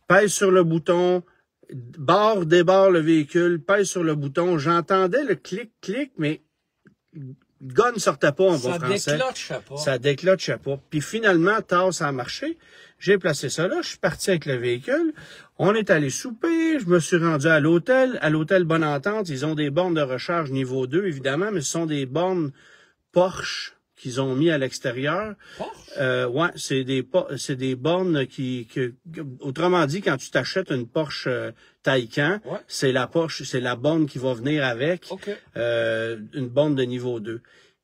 Pèse sur le bouton, débarre le véhicule, pèse sur le bouton. J'entendais le clic-clic, mais le gun ne sortait pas en bon français. Ça déclochait pas. Ça déclochait pas. Puis finalement, tard, ça a marché. J'ai placé ça là. Je suis parti avec le véhicule. On est allé souper. Je me suis rendu à l'hôtel Bonne Entente. Ils ont des bornes de recharge niveau 2, évidemment, mais ce sont des bornes Porsche qu'ils ont mis à l'extérieur. Porsche? Ouais, c'est des bornes autrement dit, quand tu t'achètes une Porsche Taycan, ouais. C'est la borne qui va venir avec, okay. Une borne de niveau 2.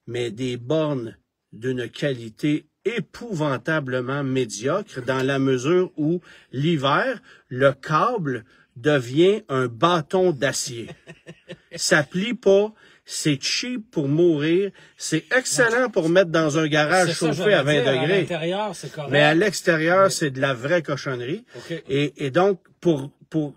Mais des bornes d'une qualité épouvantablement médiocre dans la mesure où l'hiver, le câble devient un bâton d'acier. Ça plie pas. C'est cheap pour mourir. C'est excellent pour mettre dans un garage chauffé à 20 degrés. À l'intérieur, c'est correct. Mais à l'extérieur, c'est de la vraie cochonnerie. Okay. Et donc, pour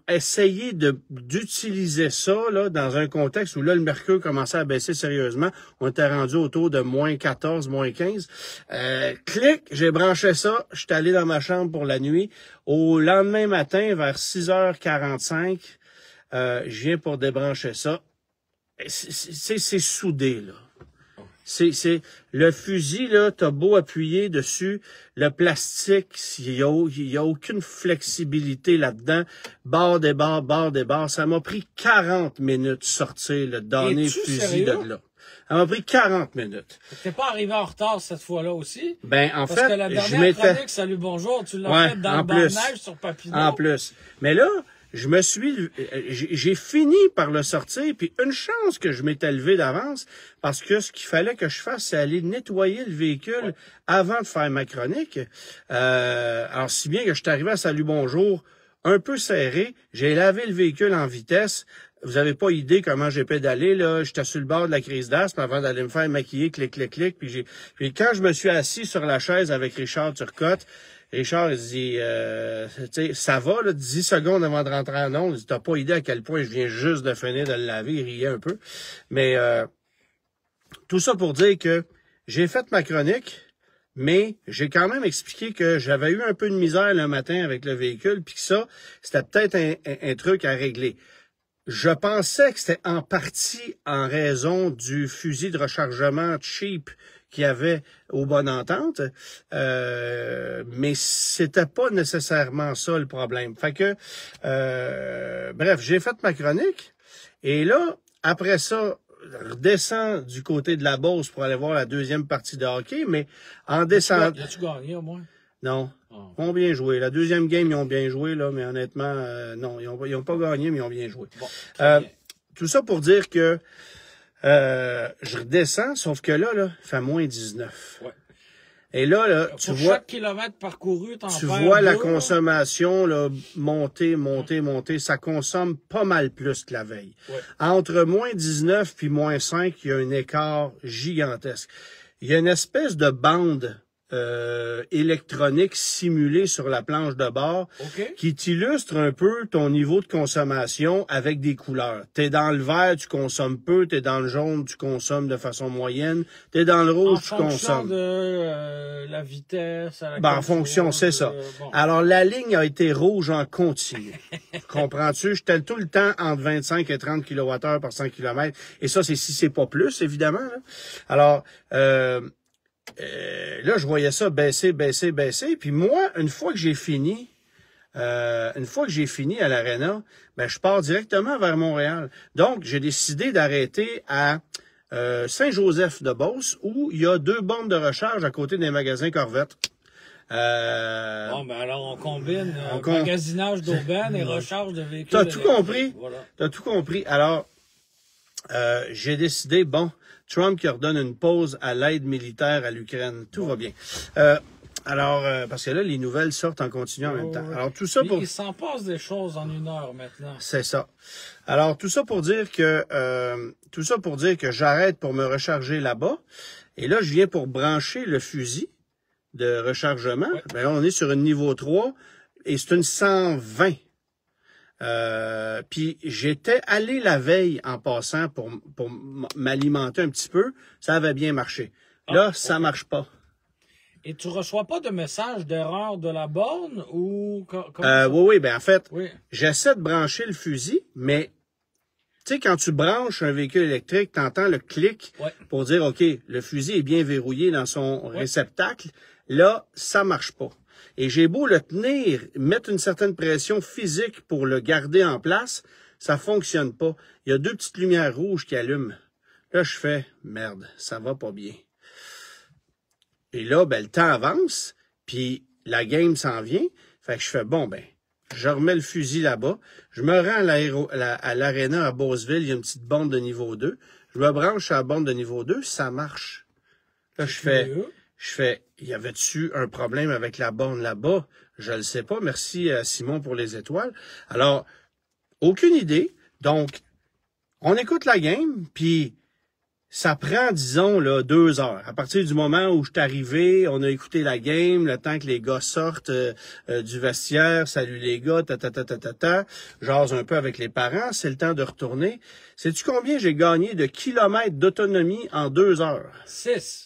essayer d'utiliser ça là dans un contexte où là, le mercure commençait à baisser sérieusement, on était rendu autour de moins 14, moins 15. Clic, j'ai branché ça. Je suis allé dans ma chambre pour la nuit. Au lendemain matin, vers 6h45, je viens pour débrancher ça. C'est soudé, là. C'est le fusil, là, t'as beau appuyer dessus, le plastique, il y a aucune flexibilité là-dedans. Barre des barres. Ça m'a pris 40 minutes de sortir le dernier fusil de là. Ça m'a pris 40 minutes. T'es pas arrivé en retard cette fois-là aussi? Ben, en fait, parce que la dernière chronique, Salut Bonjour, tu l'as fait dans le banc de neige sur Papineau. En plus. Mais là, j'ai fini par le sortir, puis une chance que je m'étais levé d'avance, parce que ce qu'il fallait que je fasse, c'est aller nettoyer le véhicule avant de faire ma chronique. Alors, si bien que je suis arrivé à Salut Bonjour, un peu serré, j'ai lavé le véhicule en vitesse. Vous avez pas idée comment j'ai pédalé, là. J'étais sur le bord de la crise d'asthme avant d'aller me faire maquiller, clic. Puis quand je me suis assis sur la chaise avec Richard Turcotte, Richard, il dit, tu sais, ça va, là, 10 secondes avant de rentrer en onde. Il dit, t'as pas idée à quel point je viens juste de finir de le laver. Il riait un peu. Mais tout ça pour dire que j'ai fait ma chronique, mais j'ai quand même expliqué que j'avais eu un peu de misère le matin avec le véhicule, puis que ça, c'était peut-être un truc à régler. Je pensais que c'était en partie en raison du fusil de rechargement cheap qu'il y avait au Bonne Entente, mais c'était pas nécessairement ça le problème. Fait que, bref, j'ai fait ma chronique, et là, après ça, redescends du côté de la Beauce pour aller voir la deuxième partie de hockey, mais en descendant... As-tu gagné au moins? Non. Ils ont bien joué. La deuxième game, ils ont bien joué, là, mais honnêtement, non, ils ont pas gagné, mais ils ont bien joué. Bon, tout ça pour dire que je redescends, sauf que là, il fait moins 19. Ouais. Et là, tu vois... chaque kilomètre parcouru, tu vois la consommation là, monter. Ça consomme pas mal plus que la veille. Ouais. Entre moins 19 puis moins 5, il y a un écart gigantesque. Il y a une espèce de bande électronique simulée sur la planche de bord OK. qui t'illustre un peu ton niveau de consommation avec des couleurs. T'es dans le vert, tu consommes peu. T'es dans le jaune, tu consommes de façon moyenne. T'es dans le rouge, tu En fonction consommes. de la vitesse. À En fonction, c'est ça. Bon. Alors, la ligne a été rouge en continu. Comprends-tu? J'étais tout le temps entre 25 et 30 kWh par 100 km. Et ça, c'est si c'est pas plus, évidemment. Là. Alors, là, je voyais ça baisser. Puis moi, une fois que j'ai fini à l'Arena, ben, je pars directement vers Montréal. Donc, j'ai décidé d'arrêter à Saint-Joseph-de-Beauce, où il y a 2 bornes de recharge à côté des magasins Corvette. Bon, ben alors on combine magasinage d'aubaine et recharge de véhicules. T'as tout compris? Voilà. T'as tout compris. Alors, j'ai décidé, bon, Trump qui ordonne une pause à l'aide militaire à l'Ukraine. Tout va bien. Parce que là, les nouvelles sortent en continu en même temps. Alors, tout ça pour... Il s'en passe des choses en 1 heure maintenant. C'est ça. Alors, tout ça pour dire que j'arrête pour me recharger là-bas. Et là, je viens pour brancher le fusil de rechargement. Ouais. Ben là, on est sur un niveau 3 et c'est une 120. Puis j'étais allé la veille en passant pour m'alimenter un petit peu. Ça avait bien marché. Là, ça marche pas. Et tu reçois pas de message d'erreur de la borne ou Oui, ben en fait, oui. J'essaie de brancher le fusil, mais tu sais, quand tu branches un véhicule électrique, tu entends le clic pour dire OK, le fusil est bien verrouillé dans son réceptacle. Là, ça marche pas. Et j'ai beau le tenir, mettre une certaine pression physique pour le garder en place, ça fonctionne pas. Il y a 2 petites lumières rouges qui allument. Là, je fais merde, ça va pas bien. Et là, ben, le temps avance, puis la game s'en vient. Fait que je fais, bon, ben, je remets le fusil là-bas. Je me rends à l'aréna à Beauceville, il y a une petite borne de niveau 2. Je me branche à la borne de niveau 2, ça marche. Là, je fais, y avait-tu un problème avec la borne là-bas? Je le sais pas. Merci à Simon pour les étoiles. Alors, aucune idée. Donc, on écoute la game, puis ça prend, disons, là, 2 heures. À partir du moment où je suis arrivé, on a écouté la game, le temps que les gars sortent du vestiaire, salut les gars, jase un peu avec les parents, c'est le temps de retourner. Sais-tu combien j'ai gagné de kilomètres d'autonomie en 2 heures? 6.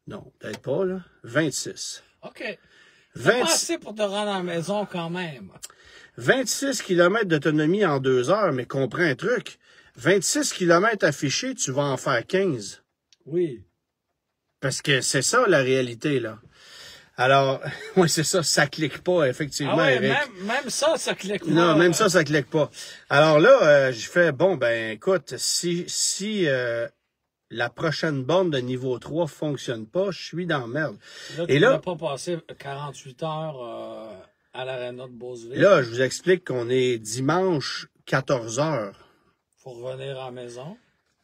Non, peut-être pas, là. 26. OK. C'est pas assez pour te rendre à la maison quand même. 26 kilomètres d'autonomie en 2 heures, mais comprends un truc. 26 kilomètres affichés, tu vas en faire 15. Oui. Parce que c'est ça, la réalité, là. Alors, oui, c'est ça clique pas, effectivement, ah ouais, Eric. Même ça clique pas. Non, même ça clique pas. Alors là, je fais, bon, ben, écoute, si la prochaine borne de niveau 3 fonctionne pas, je suis dans la merde. Là, tu n'as pas passé 48 heures à l'aréna de Beauceville. Là, je vous explique qu'on est dimanche 14 heures. Faut revenir à la maison.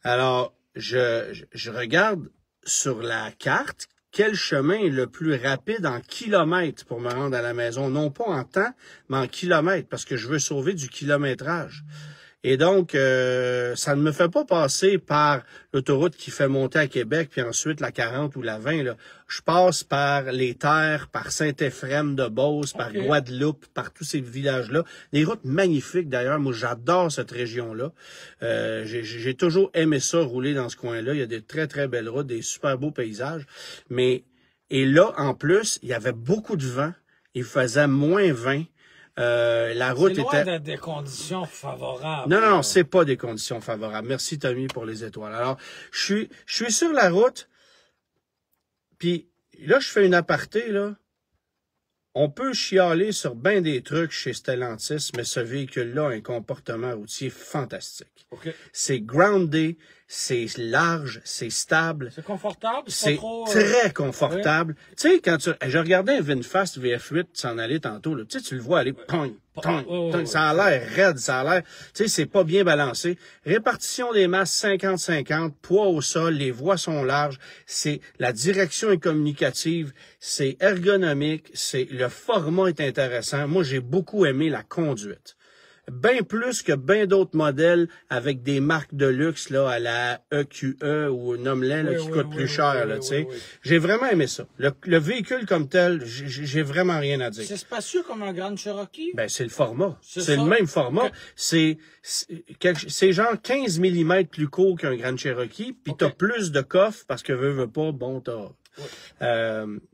Alors, je regarde sur la carte quel chemin est le plus rapide en kilomètres pour me rendre à la maison. Non pas en temps, mais en kilomètres, parce que je veux sauver du kilométrage. Et donc, ça ne me fait pas passer par l'autoroute qui fait monter à Québec, puis ensuite la 40 ou la 20. Là. Je passe par les terres, par Saint-Éphrem-de-Beauce, par Guadeloupe, par tous ces villages-là. Des routes magnifiques, d'ailleurs. Moi, j'adore cette région-là. J'ai toujours aimé ça, rouler dans ce coin-là. Il y a des très, très belles routes, des super beaux paysages. Et là, en plus, il y avait beaucoup de vent. Il faisait moins 20. La route c'est loin était... d'être des conditions favorables. Non, c'est pas des conditions favorables. Merci, Tommy, pour les étoiles. Alors, je suis sur la route, puis là, je fais une aparté, là. On peut chialer sur bien des trucs chez Stellantis, mais ce véhicule-là a un comportement routier fantastique. Okay. C'est groundé, c'est large, c'est stable. C'est confortable, c'est pas trop, très confortable. Tu sais, quand je regardais un VinFast VF8 s'en aller tantôt, là, tu sais, tu le vois aller, ça a l'air raide, ça a l'air, tu sais, c'est pas bien balancé. Répartition des masses 50-50, poids au sol, les voies sont larges, c'est la direction est communicative, c'est ergonomique, le format est intéressant. Moi, j'ai beaucoup aimé la conduite. bien plus que bien d'autres modèles avec des marques de luxe là à la EQE ou Nomlet là, qui coûtent plus cher. Là, tu sais. J'ai vraiment aimé ça. Le véhicule comme tel, j'ai vraiment rien à dire. C'est spacieux comme un Grand Cherokee? Ben, c'est le format. C'est ça? le même format. Ok. C'est genre 15 mm plus court qu'un Grand Cherokee, puis t'as plus de coffre parce que veux pas, bon, t'as...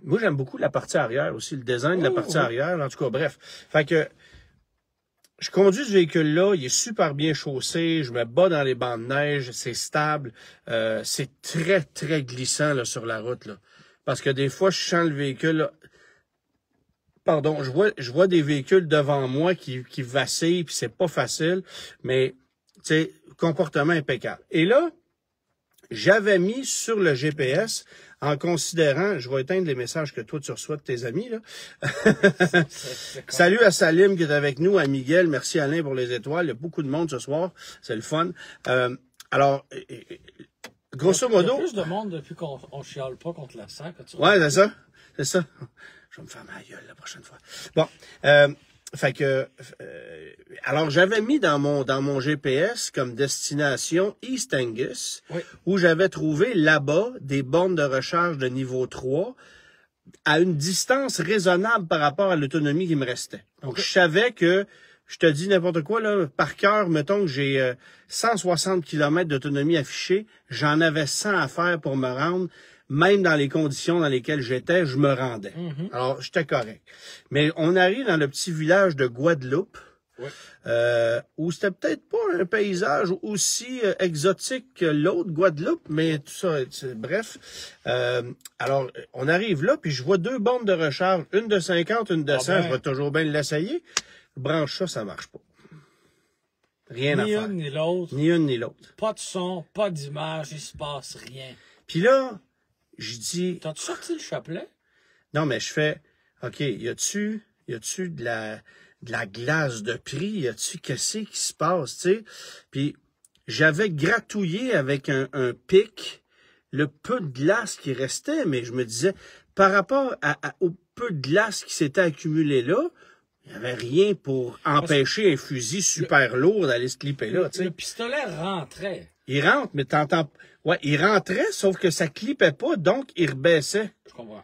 moi, j'aime beaucoup la partie arrière aussi, le design de la partie arrière. En tout cas, bref. Fait que je conduis ce véhicule-là, il est super bien chaussé, je me bats dans les bancs de neige, c'est stable. C'est très, très glissant là, sur la route. Là. Parce que des fois, je sens le véhicule... Là, pardon, je vois des véhicules devant moi qui vacillent, puis c'est pas facile, mais, tu sais, comportement impeccable. Et là, j'avais mis sur le GPS, en considérant, je vais éteindre les messages que toi tu reçois de tes amis, là. Salut à Salim qui est avec nous, à Miguel, merci Alain pour les étoiles, il y a beaucoup de monde ce soir, c'est le fun. Alors, grosso modo... Il y a plus de monde depuis qu'on chiale pas contre la sang. Ouais, c'est ça. Je vais me faire ma gueule la prochaine fois. Bon, fait que, alors j'avais mis dans mon GPS comme destination East Angus, où j'avais trouvé là-bas des bornes de recharge de niveau 3 à une distance raisonnable par rapport à l'autonomie qui me restait. Donc je savais que, je te dis n'importe quoi là, par cœur, mettons que j'ai 160 km d'autonomie affichée, j'en avais 100 à faire pour me rendre. Même dans les conditions dans lesquelles j'étais, je me rendais. Alors, j'étais correct. Mais on arrive dans le petit village de Guadeloupe, où c'était peut-être pas un paysage aussi exotique que l'autre, Guadeloupe, mais tout ça, bref. Alors, on arrive là, puis je vois deux bornes de recharge, une de 50, une de 100, je vais toujours bien l'essayer. Je branche ça marche pas. Rien à faire. Ni une ni l'autre. Ni une ni l'autre. Pas de son, pas d'image, il se passe rien. Puis là, je dis... T'as-tu sorti le chapelet? Non, mais je fais... OK, y a-tu de la glace de prix? Y a-tu qu'est-ce qui se passe, tu sais? Puis j'avais gratouillé avec un pic le peu de glace qui restait, mais je me disais, par rapport au peu de glace qui s'était accumulé là, il n'y avait rien pour empêcher un fusil super lourd d'aller se clipper là, tu sais. Le pistolet rentrait. Il rentre, mais t'entends... Ouais, il rentrait, sauf que ça clippait pas, donc il rebaissait. Je comprends.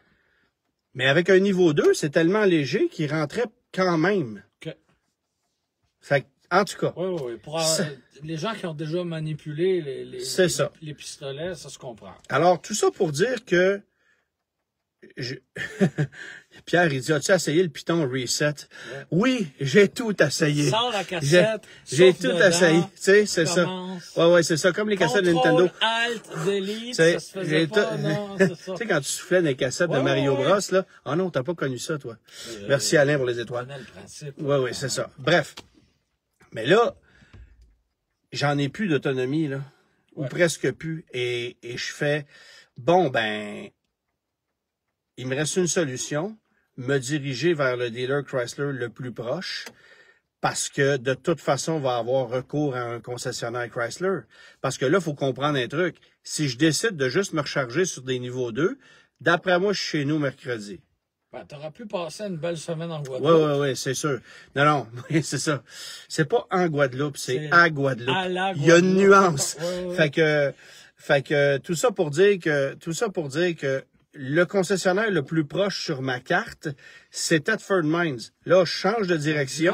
Mais avec un niveau 2, c'est tellement léger qu'il rentrait quand même. OK. Fait que, en tout cas... Oui. Pour les gens qui ont déjà manipulé les pistolets, ça se comprend. Alors, tout ça pour dire que... Pierre, il dit, as-tu essayé le Python Reset? Ouais. Oui, j'ai tout essayé. Sors la cassette, j'ai tout essayé. Tu sais, c'est ça. Ouais, c'est ça. Comme les cassettes de Nintendo. Alt, Delete, ça se faisait pas, non, c'est ça. Tu sais, quand tu soufflais des cassettes de Mario Bros, là. Ah non, t'as pas connu ça, toi. Merci Alain pour les étoiles. Le principe. Oui, c'est ça. Bref. Mais là, j'en ai plus d'autonomie, là. Ou presque plus. Et je fais, bon, ben, il me reste une solution, me diriger vers le dealer Chrysler le plus proche, parce que de toute façon, on va avoir recours à un concessionnaire Chrysler. Parce que là, il faut comprendre un truc. Si je décide de juste me recharger sur des niveaux 2, d'après moi, je suis chez nous mercredi. Ben, t'aurais pu passer une belle semaine en Guadeloupe. Oui, c'est sûr. Non, c'est ça. C'est pas en Guadeloupe, c'est à Guadeloupe. À la Guadeloupe. Il y a une nuance. Ouais. Fait que tout ça pour dire que le concessionnaire le plus proche sur ma carte, c'est Thetford Mines. Là, je change de direction.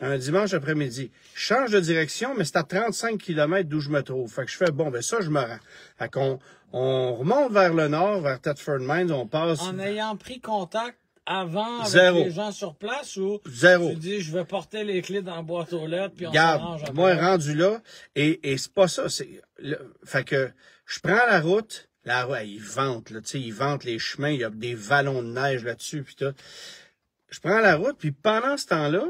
Un dimanche après-midi. Je change de direction, mais c'est à 35 km d'où je me trouve. Fait que je fais, bon, ben ça, je me rends. Fait qu'on remonte vers le nord, vers Thetford Mines, on passe... En ayant pris contact avant avec les gens sur place ou... Zéro. Tu dis, je vais porter les clés dans la boîte aux lettres, puis on s'arrange après. Moi, rendu là, et c'est pas ça. Fait que je prends la route... Là, ils vantent, là, tu sais, ils vantent les chemins, il y a des vallons de neige là-dessus, puis tout. Je prends la route, puis pendant ce temps-là,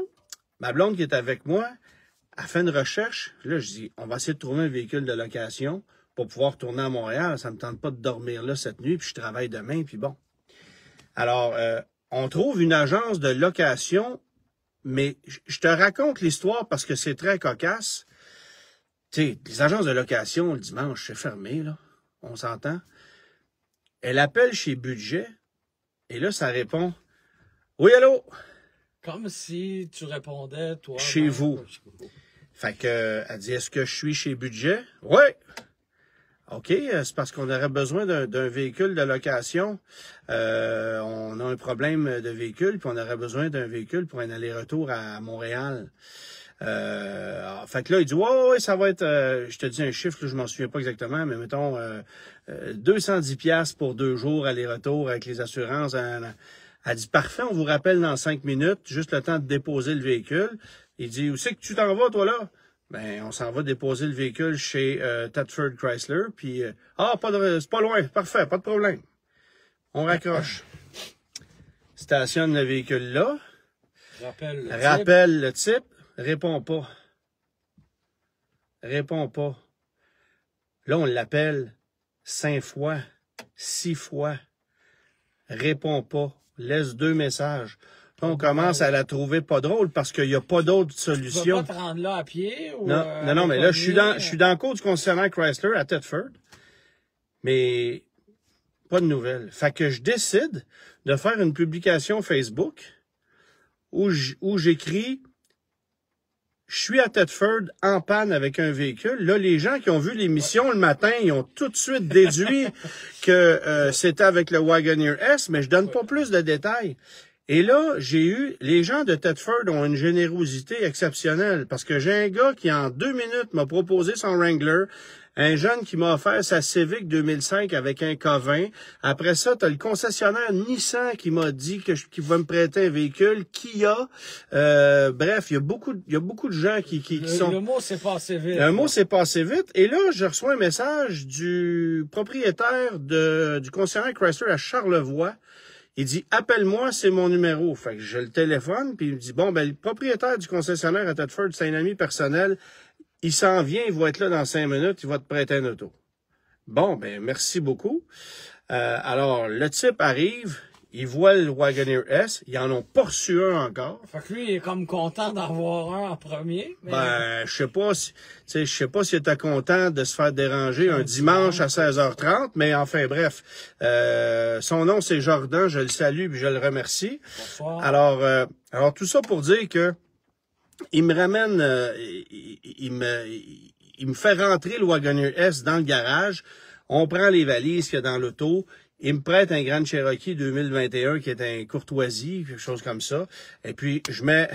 ma blonde qui est avec moi, elle fait une recherche. Là, je dis, on va essayer de trouver un véhicule de location pour pouvoir retourner à Montréal. Ça me tente pas de dormir là cette nuit, puis je travaille demain, puis bon. Alors, on trouve une agence de location, mais je te raconte l'histoire parce que c'est très cocasse. Tu sais, les agences de location, le dimanche, c'est fermé, là. On s'entend. Elle appelle chez Budget, et là, ça répond « Oui, allô? Comme si tu répondais, toi. Chez vous. Fait que, elle dit, est-ce que je suis chez Budget? Oui. OK, c'est parce qu'on aurait besoin d'un véhicule de location. On a un problème de véhicule, puis on aurait besoin d'un véhicule pour un aller-retour à Montréal. Fait que là, il dit, ouais, ça va être, je te dis un chiffre, là, je m'en souviens pas exactement, mais mettons, 210 piastres pour 2 jours aller-retour avec les assurances. Elle dit, parfait, on vous rappelle dans 5 minutes, juste le temps de déposer le véhicule. Il dit, où c'est que tu t'en vas, toi, là? Ben, on s'en va déposer le véhicule chez Thetford Chrysler, puis, c'est pas loin, parfait, pas de problème. On raccroche. Stationne le véhicule là. Rappelle le type. Répond pas. Répond pas. Là, on l'appelle 5 fois, 6 fois. Répond pas. Laisse 2 messages. Là, on commence à la trouver pas drôle parce qu'il n'y a pas d'autre solution. Tu peux pas te rendre là à pied? Ou non, mais là, je suis dans le cours du concessionnaire Chrysler à Thetford. Mais pas de nouvelles. Fait que je décide de faire une publication Facebook où j'écris « Je suis à Thetford en panne avec un véhicule ». Là, les gens qui ont vu l'émission le matin, ils ont tout de suite déduit que c'était avec le Wagoneer S, mais je donne pas plus de détails. Et là, les gens de Thetford ont une générosité exceptionnelle parce que j'ai un gars qui, en 2 minutes, m'a proposé son Wrangler, un jeune qui m'a offert sa Civic 2005 avec un K20. Après ça, t'as le concessionnaire Nissan qui m'a dit qu'il va me prêter un véhicule, Kia. Bref, il y a beaucoup de gens qui sont... Le mot s'est passé vite. Le mot s'est passé vite. Et là, je reçois un message du propriétaire du concessionnaire Chrysler à Charlevoix. Il dit, appelle-moi, c'est mon numéro. Fait que je le téléphone, puis il me dit, bon, ben, le propriétaire du concessionnaire à Thetford, c'est un ami personnel. Il s'en vient, il va être là dans 5 minutes, il va te prêter un auto. Bon, ben, merci beaucoup. Alors, le type arrive, il voit le Wagoneer S, ils en ont pas reçu un encore. Fait que lui, il est comme content d'en voir un en premier. Mais... Ben, je sais pas s'il était content de se faire déranger un dimanche à 16h30, mais enfin, bref. Son nom, c'est Jordan, je le salue puis je le remercie. Bonsoir. Alors, tout ça pour dire que il me ramène, il me fait rentrer le Wagoneer S dans le garage. On prend les valises qu'il y a dans l'auto. Il me prête un Grand Cherokee 2021 qui est un courtoisie, quelque chose comme ça. Et puis, je mets...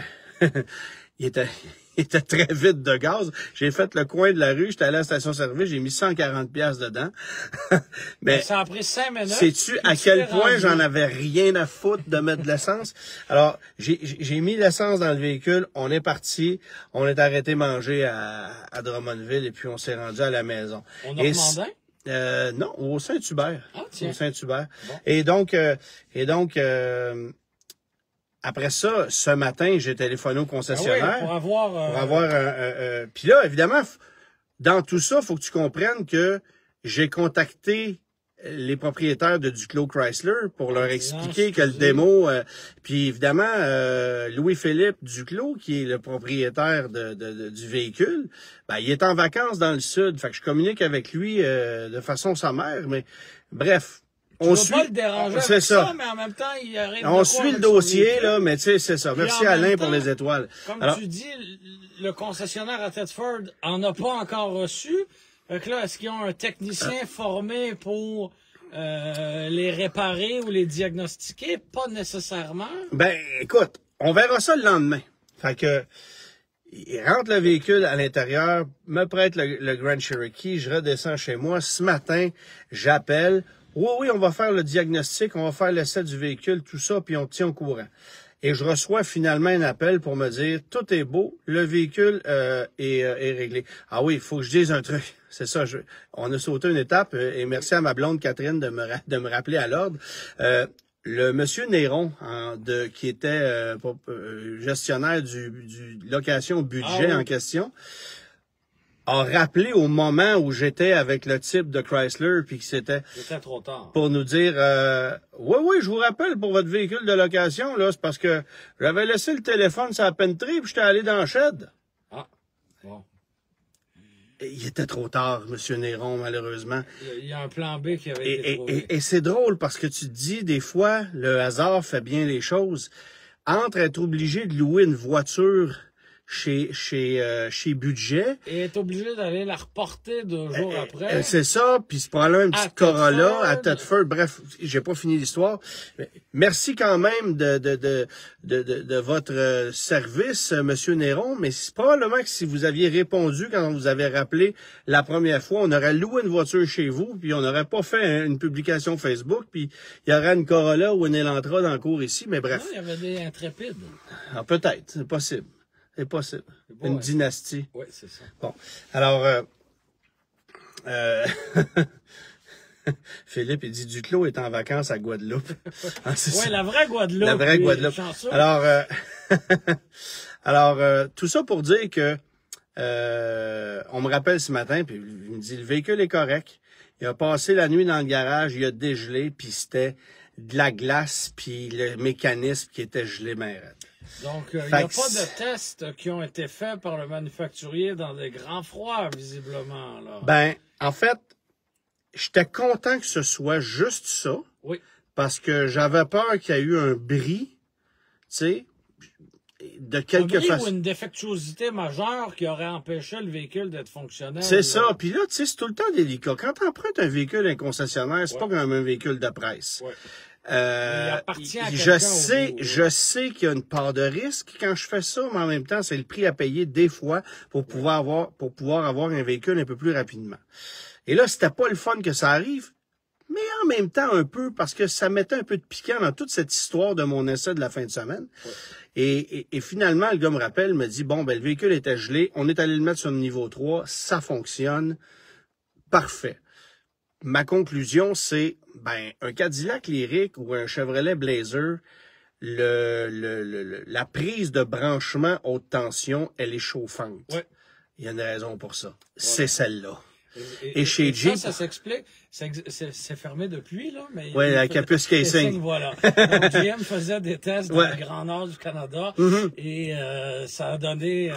il était très vide de gaz. J'ai fait le coin de la rue, j'étais allé à la station-service, j'ai mis 140 piastres dedans. Mais ça a pris 5 minutes. Sais-tu à quel point j'en avais rien à foutre de mettre de l'essence? Alors, j'ai mis l'essence dans le véhicule, on est parti, on est arrêté manger à Drummondville et puis on s'est rendu à la maison. On a demandé? Non, au Saint-Hubert. Ah, tiens. Au Saint-Hubert. Bon. Et donc, après ça, ce matin, j'ai téléphoné au concessionnaire. Ah oui, pour avoir Puis là, évidemment, dans tout ça, il faut que tu comprennes que j'ai contacté les propriétaires de Duclos Chrysler pour leur expliquer que le démo... puis évidemment, Louis-Philippe Duclos, qui est le propriétaire du véhicule, ben, il est en vacances dans le sud. Fait que je communique avec lui de façon sommaire, mais bref... On suit pas le déranger avec ça, mais en même temps, il arrive. On suit le dossier, là, mais tu sais, c'est ça. Merci Alain pour les étoiles. Comme tu dis, le concessionnaire à Thetford en a pas encore reçu. Fait que là, est-ce qu'ils ont un technicien formé pour les réparer ou les diagnostiquer? Pas nécessairement. Ben, écoute, on verra ça le lendemain. Fait que, il rentre le véhicule à l'intérieur, me prête le Grand Cherokee, je redescends chez moi. Ce matin, j'appelle. Oui, on va faire le diagnostic, on va faire l'essai du véhicule, tout ça, puis on tient au courant. Et je reçois finalement un appel pour me dire, tout est beau, le véhicule est réglé. Ah oui, il faut que je dise un truc. C'est ça, on a sauté une étape, et merci à ma blonde Catherine de me rappeler à l'ordre. Le monsieur Néron, qui était gestionnaire du location budget en question, a rappelé au moment où j'étais avec le type de Chrysler, puis que c'était trop tard pour nous dire oui, je vous rappelle pour votre véhicule de location, là, c'est parce que j'avais laissé le téléphone sur la penterie, puis j'étais allé dans le shed. Ah, bon. Et il était trop tard, monsieur Néron, malheureusement. Il y a un plan B qui avait été trouvé. Et c'est drôle parce que tu te dis, des fois, le hasard fait bien les choses. entre être obligé de louer une voiture chez Budget. Et est obligé d'aller la reporter 2 jours après. C'est ça, puis c'est probablement une petite Corolla à Thetford. Bref, j'ai pas fini l'histoire. Merci quand même de votre service, Monsieur Néron, mais c'est probablement que si vous aviez répondu quand on vous avait rappelé la première fois, on aurait loué une voiture chez vous, puis on n'aurait pas fait une publication Facebook, puis il y aurait une Corolla ou une Elantra dans le cours ici, mais bref. Non, il y avait des intrépides. Ah, peut-être, c'est possible. C'est possible. Bon, une dynastie. Oui, c'est ça. Bon, alors, Philippe, il dit Duclos est en vacances à Guadeloupe. Ah, oui, la vraie Guadeloupe. La vraie Guadeloupe. Alors, tout ça pour dire que on me rappelle ce matin, puis il me dit le véhicule est correct. Il a passé la nuit dans le garage, il a dégelé, puis c'était de la glace, puis le mécanisme qui était gelé ben raide. Donc, il n'y a pas de tests qui ont été faits par le manufacturier dans des grands froids, visiblement. Là. Ben, en fait, j'étais content que ce soit juste ça. Oui. Parce que j'avais peur qu'il y ait eu un bris, tu sais, de quelque façon. Ou une défectuosité majeure qui aurait empêché le véhicule d'être fonctionnel. C'est ça. Puis là, tu sais, c'est tout le temps délicat. Quand tu empruntes un véhicule à un concessionnaire, c'est pas comme un véhicule de presse. Ouais. Il appartient à je sais qu'il y a une part de risque quand je fais ça, mais en même temps, c'est le prix à payer des fois pour pouvoir avoir un véhicule un peu plus rapidement. Et là, c'était pas le fun que ça arrive, mais en même temps un peu, parce que ça mettait un peu de piquant dans toute cette histoire de mon essai de la fin de semaine. Ouais. Et finalement, le gars me rappelle, me dit, bon, ben le véhicule était gelé, on est allé le mettre sur le niveau 3, ça fonctionne, parfait. Ma conclusion, c'est, ben, un Cadillac Lyriq ou un Chevrolet Blazer, la prise de branchement haute tension, elle est chauffante. Ouais. Il y a une raison pour ça. Ouais. C'est celle-là. Et chez Jeep, ça s'explique. C'est fermé depuis, là. Oui, la capuce casing. Voilà. Donc, GM faisait des tests dans le Grand Nord du Canada. Et ça a donné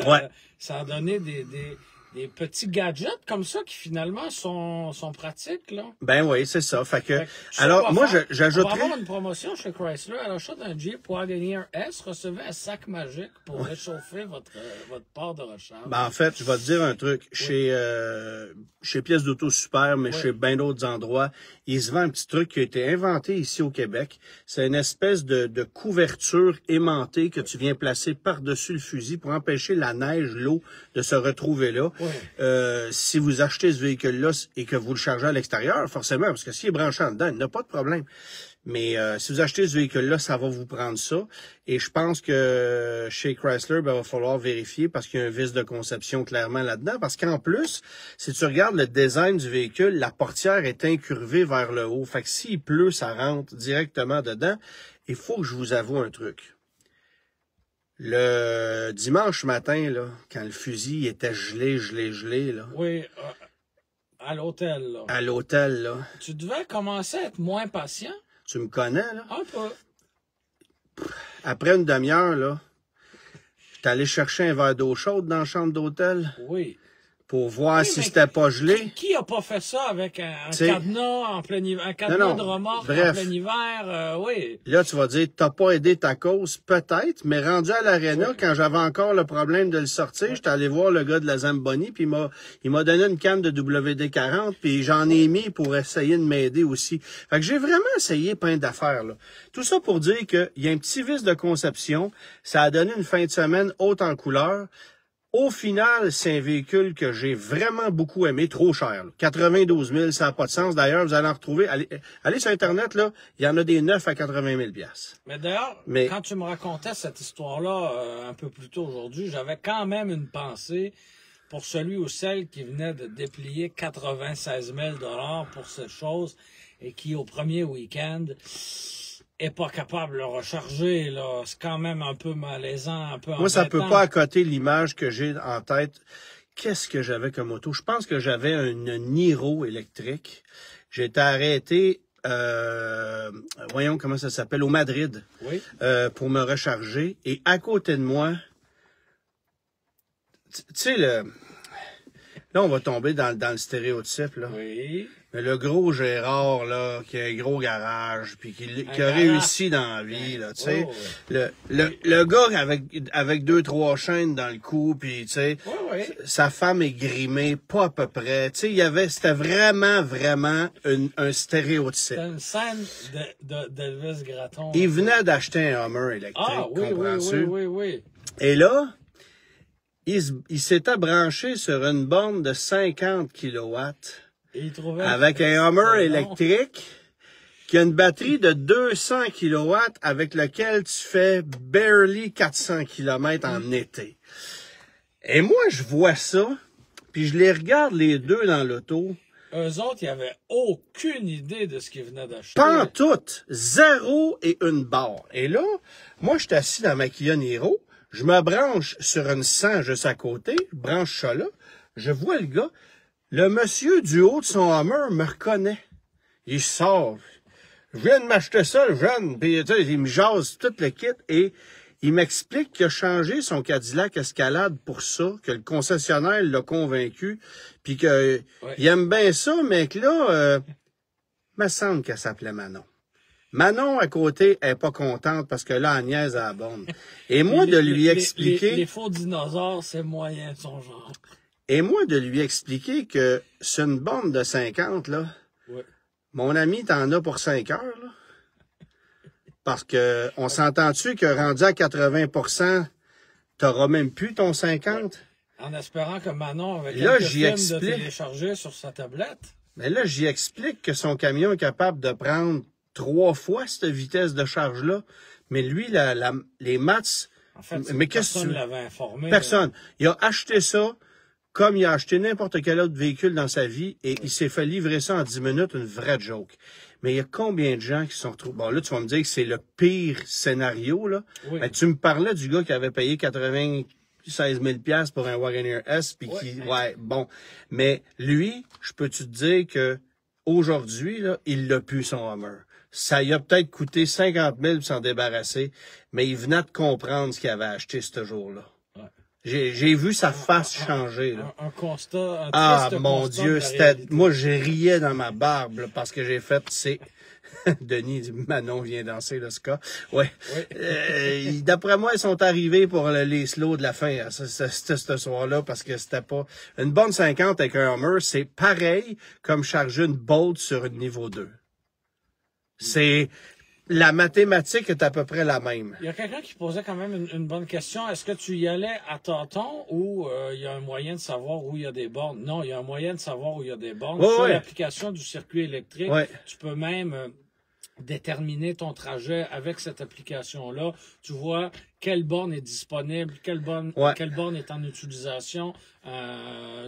des petits gadgets comme ça qui finalement sont pratiques, là. Ben oui, c'est ça. Fait que alors moi j'ajouterais. On va avoir une promotion chez Chrysler. À l'achat d'un Jeep Wagoneer S, recevez un sac magique pour réchauffer votre port de recharge. Ben en fait, je vais te dire un truc. Chez Pièces d'Auto Super, mais chez bien d'autres endroits, il se vend un petit truc qui a été inventé ici au Québec. C'est une espèce de couverture aimantée que tu viens placer par-dessus le fusil pour empêcher la neige, l'eau de se retrouver là. Si vous achetez ce véhicule-là et que vous le chargez à l'extérieur, forcément, parce que s'il est branché en dedans, il n'a pas de problème. Mais si vous achetez ce véhicule-là, ça va vous prendre ça. Et je pense que chez Chrysler, ben, il va falloir vérifier parce qu'il y a un vice de conception clairement là-dedans. Parce qu'en plus, si tu regardes le design du véhicule, la portière est incurvée vers le haut. Fait que s'il pleut, ça rentre directement dedans. Il faut que je vous avoue un truc. Le dimanche matin, là, quand le fusil était gelé, là. Oui, à l'hôtel, là. À l'hôtel, là. Tu devais commencer à être moins patient. Tu me connais, là? Un peu. Après une demi-heure, là, j'étais allé chercher un verre d'eau chaude dans la chambre d'hôtel. Oui. Pour voir si c'était pas gelé. Qui a pas fait ça avec un cadenas en plein hiver, un cadenas de remorque en plein hiver, oui. Là, tu vas dire, t'as pas aidé ta cause, peut-être, mais rendu à l'aréna, quand j'avais encore le problème de le sortir, j'étais allé voir le gars de la Zamboni, puis il m'a donné une canne de WD-40, puis j'en ai mis pour essayer de m'aider aussi. Fait que j'ai vraiment essayé plein d'affaires, là. Tout ça pour dire qu'il y a un petit vice de conception, ça a donné une fin de semaine haute en couleur. Au final, c'est un véhicule que j'ai vraiment beaucoup aimé, trop cher. Là. 92 000, ça n'a pas de sens. D'ailleurs, vous allez en retrouver. Allez sur Internet, là, il y en a des neufs à 80 000 $. Mais d'ailleurs, quand tu me racontais cette histoire-là un peu plus tôt aujourd'hui, j'avais quand même une pensée pour celui ou celle qui venait de déplier 96 000 $ pour cette chose et qui, au premier week-end, est pas capable de le recharger, là. C'est quand même un peu malaisant, un peu embêtant. Moi, ça peut pas accoter l'image que j'ai en tête. Qu'est-ce que j'avais comme auto? Je pense que j'avais une Niro électrique. J'ai été arrêté, voyons comment ça s'appelle, au Madrid, pour me recharger. Et à côté de moi, tu sais, là, on va tomber dans le stéréotype, là. Oui. Mais le gros Gérard, là, qui a un gros garage, puis qui a garage. réussi dans la vie, là, tu sais. Oh, ouais. Le gars avec 2-3 chaînes dans le cou, puis, tu sais, sa femme est grimée, pas à peu près. Tu sais, c'était vraiment, vraiment un stéréotype. C'était une scène d'Elvis Gratton. Il venait d'acheter un Hummer électrique, comprends-tu? Oui. Et là, il s'était branché sur une borne de 50 kilowatts. Et il trouvait avec un Hummer électrique qui a une batterie de 200 kilowatts avec lequel tu fais barely 400 kilomètres en été. Et moi, je vois ça, puis je les regarde les deux dans l'auto. Eux autres, ils n'avaient aucune idée de ce qu'ils venaient d'acheter. Pas en tout. 0 et une barre. Et là, moi, je suis assis dans ma Kia Niro. Je me branche sur une 100 juste à côté. Je branche ça là. Je vois le gars. Le monsieur du haut de son Hummer me reconnaît. Il sort. Je viens de m'acheter ça, le jeune. Puis, il me jase tout le kit et il m'explique qu'il a changé son Cadillac Escalade pour ça, que le concessionnaire l'a convaincu, puis que il aime bien ça, mais que là, me semble qu'elle s'appelait Manon. Manon, à côté, elle est pas contente parce que là, Agnès a la bonne. Et moi, de lui expliquer... Les faux dinosaures, c'est moyen de son genre. Et moi, de lui expliquer que c'est une borne de 50, là. Ouais. Mon ami, t'en as pour 5 heures, là. Parce que, on s'entend-tu que rendu à 80%, t'auras même plus ton 50? En espérant que Manon, avec là, quelques films de télécharger sur sa tablette. Mais là, j'y explique que son camion est capable de prendre 3 fois cette vitesse de charge-là. Mais lui, les maths... En fait, mais personne ne l'avait informé. Personne. Il a acheté ça comme il a acheté n'importe quel autre véhicule dans sa vie et il s'est fait livrer ça en 10 minutes, une vraie joke. Mais il y a combien de gens qui sont retrouvés... Bon, là, tu vas me dire que c'est le pire scénario, là. Oui. Mais tu me parlais du gars qui avait payé 96 000 $ pour un Wagoneer S, puis bon. Mais lui, je peux te dire que aujourd'hui, là, il l'a pu, son Hummer. Ça lui a peut-être coûté 50 000 pour s'en débarrasser, mais il venait de comprendre ce qu'il avait acheté ce jour-là. Ouais. J'ai vu sa face changer. Là. Un constat, mon Dieu, c'était... Moi, je riais dans ma barbe là, parce que j'ai fait, Denis, Manon vient danser, là, ce cas. Ouais. D'après moi, ils sont arrivés pour les slows de la fin, ce soir-là, parce que c'était pas... Une bonne 50 avec un Hummer, c'est pareil comme charger une Bolt sur une niveau 2. C'est... La mathématique est à peu près la même. Il y a quelqu'un qui posait quand même une bonne question. Est-ce que tu y allais à tâtons ou il y a un moyen de savoir où il y a des bornes? Non, il y a un moyen de savoir où il y a des bornes. Sur l'application du circuit électrique, tu peux même déterminer ton trajet avec cette application-là. Tu vois quelle borne est disponible, quelle borne est en utilisation.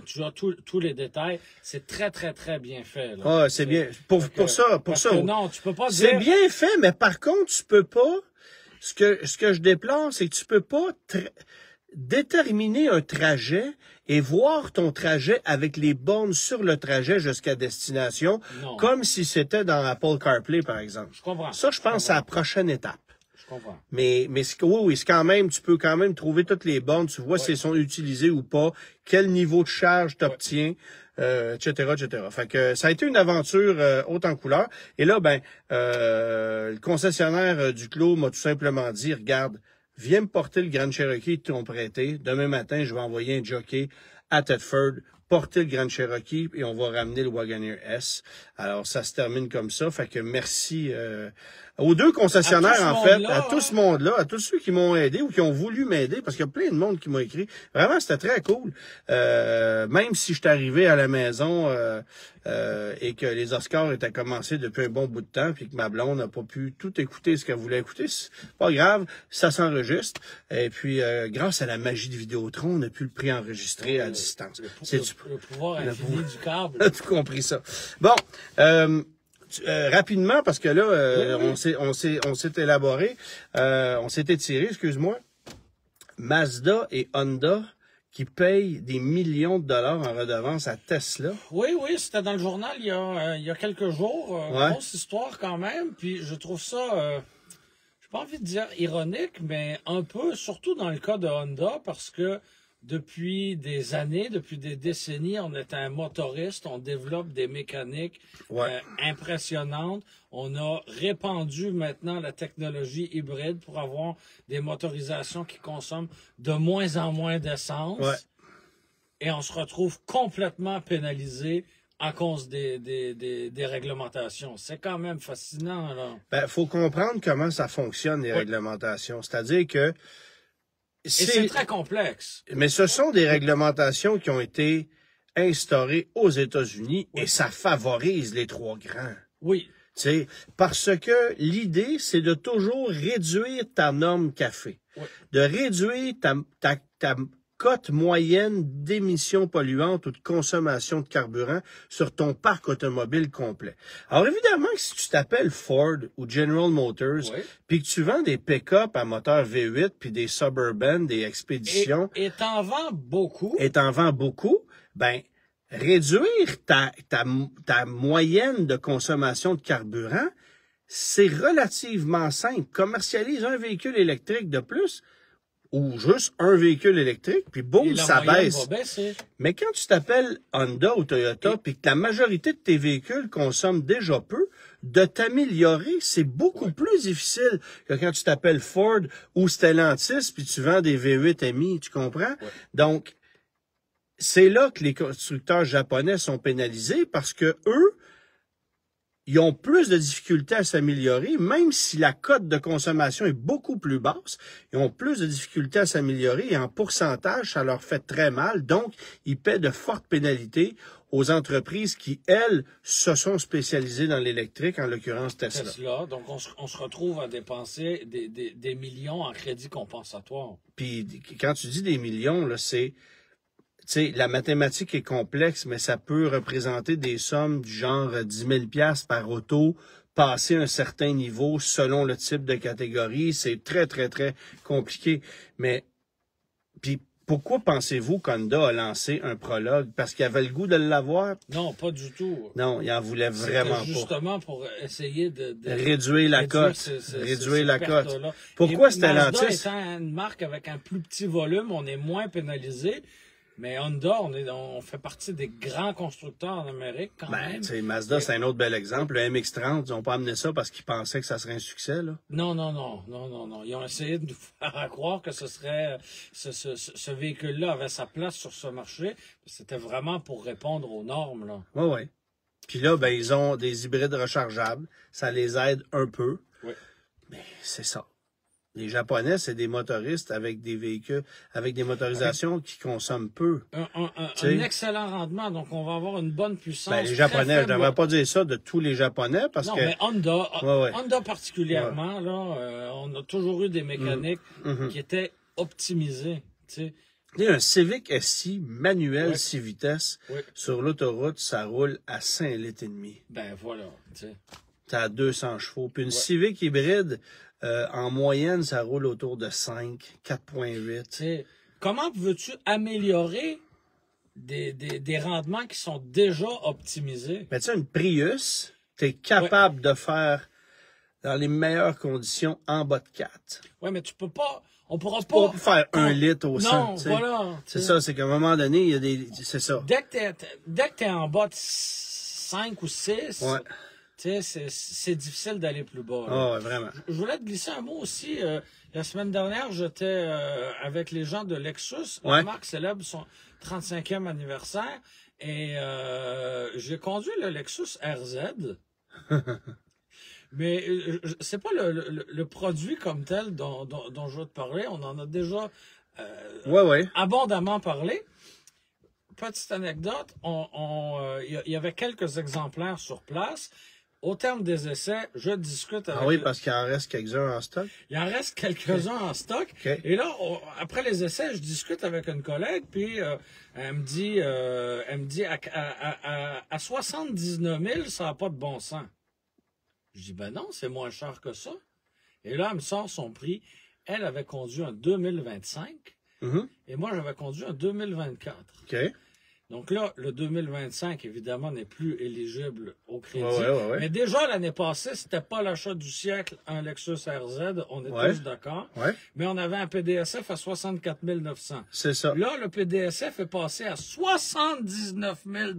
Tu as tous les détails. C'est très, très, très bien fait. Ah, c'est bien. Pour ça. Non, tu peux pas dire... C'est bien fait, mais par contre, tu peux pas... Ce que je déplore, c'est que tu peux pas déterminer un trajet et voir ton trajet avec les bornes sur le trajet jusqu'à destination, comme si c'était dans Apple CarPlay, par exemple. Je comprends. Ça, je pense, c'est la prochaine étape. Je comprends. Mais c'est quand même, tu peux quand même trouver toutes les bornes, tu vois si elles sont utilisées ou pas, quel niveau de charge t'obtiens, etc., etc. Fait que ça a été une aventure haute en couleur. Et là, le concessionnaire du Clos m'a tout simplement dit, regarde, viens me porter le Grand Cherokee qu'ils t'ont prêté. Demain matin, je vais envoyer un jockey à Thetford, porter le Grand Cherokee et on va ramener le Wagoneer S. Alors, ça se termine comme ça. Fait que merci aux deux concessionnaires, en fait, à tout ce monde-là, à tous ceux qui m'ont aidé ou qui ont voulu m'aider, parce qu'il y a plein de monde qui m'a écrit. Vraiment, c'était très cool. Même si je suis arrivé à la maison et que les Oscars étaient commencés depuis un bon bout de temps, puis que ma blonde n'a pas pu tout écouter ce qu'elle voulait écouter, c'est pas grave, ça s'enregistre. Et puis, grâce à la magie de Vidéotron, on a pu le préenregistrer à distance. Le pouvoir infini du câble. Tu as compris ça. Bon, rapidement, parce que là, on s'est élaboré, on s'est étiré, excuse-moi. Mazda et Honda qui payent des millions de dollars en redevance à Tesla. Oui, c'était dans le journal il y a quelques jours. Grosse histoire quand même. Puis je trouve ça, j'ai pas envie de dire ironique, mais un peu, surtout dans le cas de Honda, parce que depuis des années, depuis des décennies, on est un motoriste, on développe des mécaniques impressionnantes. On a répandu maintenant la technologie hybride pour avoir des motorisations qui consomment de moins en moins d'essence. Ouais. Et on se retrouve complètement pénalisé à cause des réglementations. C'est quand même fascinant, là. Ben, faut comprendre comment ça fonctionne, les réglementations. C'est-à-dire que Et c'est très complexe. Mais ce sont des réglementations qui ont été instaurées aux États-Unis et ça favorise les trois grands. Oui. T'sais, parce que l'idée, c'est de toujours réduire ta norme café, de réduire ta cote moyenne d'émissions polluantes ou de consommation de carburant sur ton parc automobile complet. Alors évidemment que si tu t'appelles Ford ou General Motors, puis que tu vends des pick-up à moteur V8, puis des Suburban, des Expéditions... Et t'en vends beaucoup. Et t'en vends beaucoup, ben... réduire ta moyenne de consommation de carburant, c'est relativement simple. Commercialise un véhicule électrique de plus ou juste un véhicule électrique, puis boum, ça baisse. Mais quand tu t'appelles Honda ou Toyota, puis que la majorité de tes véhicules consomment déjà peu, de t'améliorer, c'est beaucoup plus difficile que quand tu t'appelles Ford ou Stellantis, puis tu vends des V8 MI, tu comprends? Donc, c'est là que les constructeurs japonais sont pénalisés parce que eux, ils ont plus de difficultés à s'améliorer, même si la cote de consommation est beaucoup plus basse, ils ont plus de difficultés à s'améliorer et en pourcentage, ça leur fait très mal. Donc, ils paient de fortes pénalités aux entreprises qui, elles, se sont spécialisées dans l'électrique, en l'occurrence Tesla. Donc, on se retrouve à dépenser des millions en crédit compensatoire. Puis, quand tu dis des millions, là, c'est... Tu sais, la mathématique est complexe, mais ça peut représenter des sommes du genre 10 000 $ par auto, passer un certain niveau selon le type de catégorie. C'est très, très, très compliqué. Mais, puis, pourquoi pensez-vous qu'Honda a lancé un Prologue? Parce qu'il avait le goût de l'avoir? Non, pas du tout. Non, il en voulait vraiment pas. Justement pour essayer de réduire la cote. Réduire la cote. Pourquoi Stellantis? Mazda étant une marque avec un plus petit volume, on est moins pénalisé. Mais Honda, on fait partie des grands constructeurs en Amérique quand même. Mazda, c'est un autre bel exemple. Le MX-30, ils n'ont pas amené ça parce qu'ils pensaient que ça serait un succès, là. Non. Ils ont essayé de nous faire croire que ce serait ce véhicule-là avait sa place sur ce marché. C'était vraiment pour répondre aux normes, là. Oui. Puis là, ben, ils ont des hybrides rechargeables. Ça les aide un peu. Oui. Mais c'est ça. Les Japonais, c'est des motoristes avec des véhicules, avec des motorisations qui consomment peu. Un excellent rendement, donc on va avoir une bonne puissance. Ben, les Japonais, je ne devrais pas dire ça de tous les Japonais, parce que... Non, mais Honda particulièrement, là, on a toujours eu des mécaniques qui étaient optimisées, tu sais. Il y a un Civic SI manuel 6 vitesses. Sur l'autoroute, ça roule à 5,5 litres. Ben voilà, tu sais. T'as 200 chevaux. Puis une Civic hybride... en moyenne, ça roule autour de 5, 4,8. Comment veux-tu améliorer des rendements qui sont déjà optimisés? Mais tu sais, une Prius, tu es capable de faire dans les meilleures conditions en bas de 4. Oui, mais tu peux pas... On pourra tu pas faire 1 litre au 100. Non, voilà. C'est ça, c'est qu'à un moment donné, il y a des... C'est ça. Dès que t'es en bas de 5 ou 6... Tu sais, c'est difficile d'aller plus bas. Ah, vraiment. Je voulais te glisser un mot aussi. La semaine dernière, j'étais avec les gens de Lexus. La marque célèbre son 35e anniversaire. Et j'ai conduit le Lexus RZ. Mais c'est pas le produit comme tel dont je veux te parler. On en a déjà abondamment parlé. Petite anecdote, il y avait quelques exemplaires sur place. Au terme des essais, je discute avec... Ah oui, parce qu'il en reste quelques-uns en stock? Il en reste quelques-uns en stock. Okay. Et là, après les essais, je discute avec une collègue, puis elle me dit à 79 000, ça n'a pas de bon sens. Je dis, ben non, c'est moins cher que ça. Et là, elle me sort son prix. Elle avait conduit un 2025, et moi, j'avais conduit un 2024. OK. Donc là, le 2025, évidemment, n'est plus éligible au crédit. Ouais. Mais déjà, l'année passée, c'était pas l'achat du siècle, un Lexus RZ. On est tous d'accord. Ouais. Mais on avait un PDSF à 64 900. C'est ça. Là, le PDSF est passé à 79 000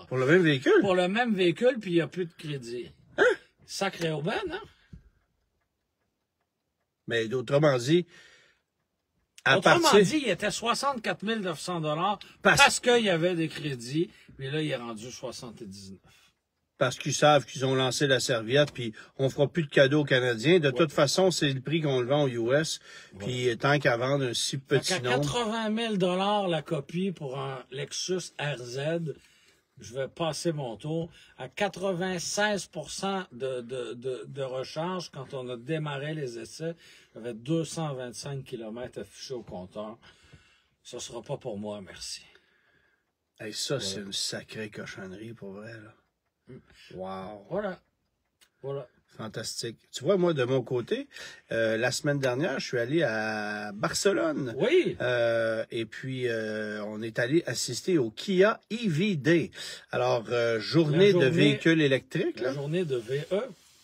Pour le même véhicule? pour le même véhicule, puis il n'y a plus de crédit. Hein? Sacré aubaine, hein? Mais autrement dit, Autrement dit, il était 64 900 parce qu'il y avait des crédits, mais là, il est rendu 79. Parce qu'ils savent qu'ils ont lancé la serviette, puis on fera plus de cadeaux aux Canadiens. De toute façon, c'est le prix qu'on le vend aux US. Puis tant qu'à vendre un si petit nombre... 80 000 la copie pour un Lexus RZ, je vais passer mon tour. À 96 de recharge, quand on a démarré les essais, j'avais 225 km affichés au compteur. Ça sera pas pour moi, merci. Hey, ça, c'est une sacrée cochonnerie, pour vrai, là. Wow. Voilà. Fantastique. Tu vois, moi, de mon côté, la semaine dernière, je suis allé à Barcelone. Oui. Et puis, on est allé assister au Kia EV Day. Alors, journée de véhicules électriques. La là. journée de VE.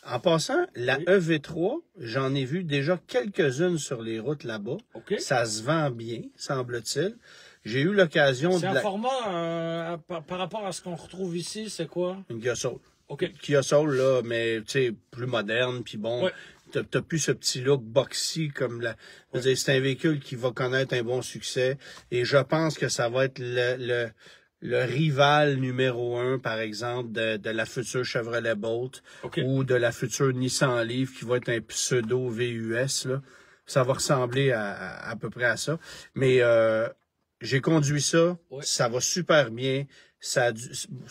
En passant, la EV3, j'en ai vu déjà quelques-unes sur les routes là-bas. OK. Ça se vend bien, semble-t-il. J'ai eu l'occasion de... C'est un format, par rapport à ce qu'on retrouve ici, c'est quoi? Une Kia Soul. OK. Kia Soul, là, mais, tu sais, plus moderne, puis bon... Ouais. T'as plus ce petit look boxy comme la... Je veux dire, c'est un véhicule qui va connaître un bon succès. Et je pense que ça va être le rival numéro 1, par exemple, de la future Chevrolet Bolt ou de la future Nissan Leaf qui va être un pseudo VUS, là. Ça va ressembler à peu près à ça. Mais j'ai conduit ça, ça va super bien. Ça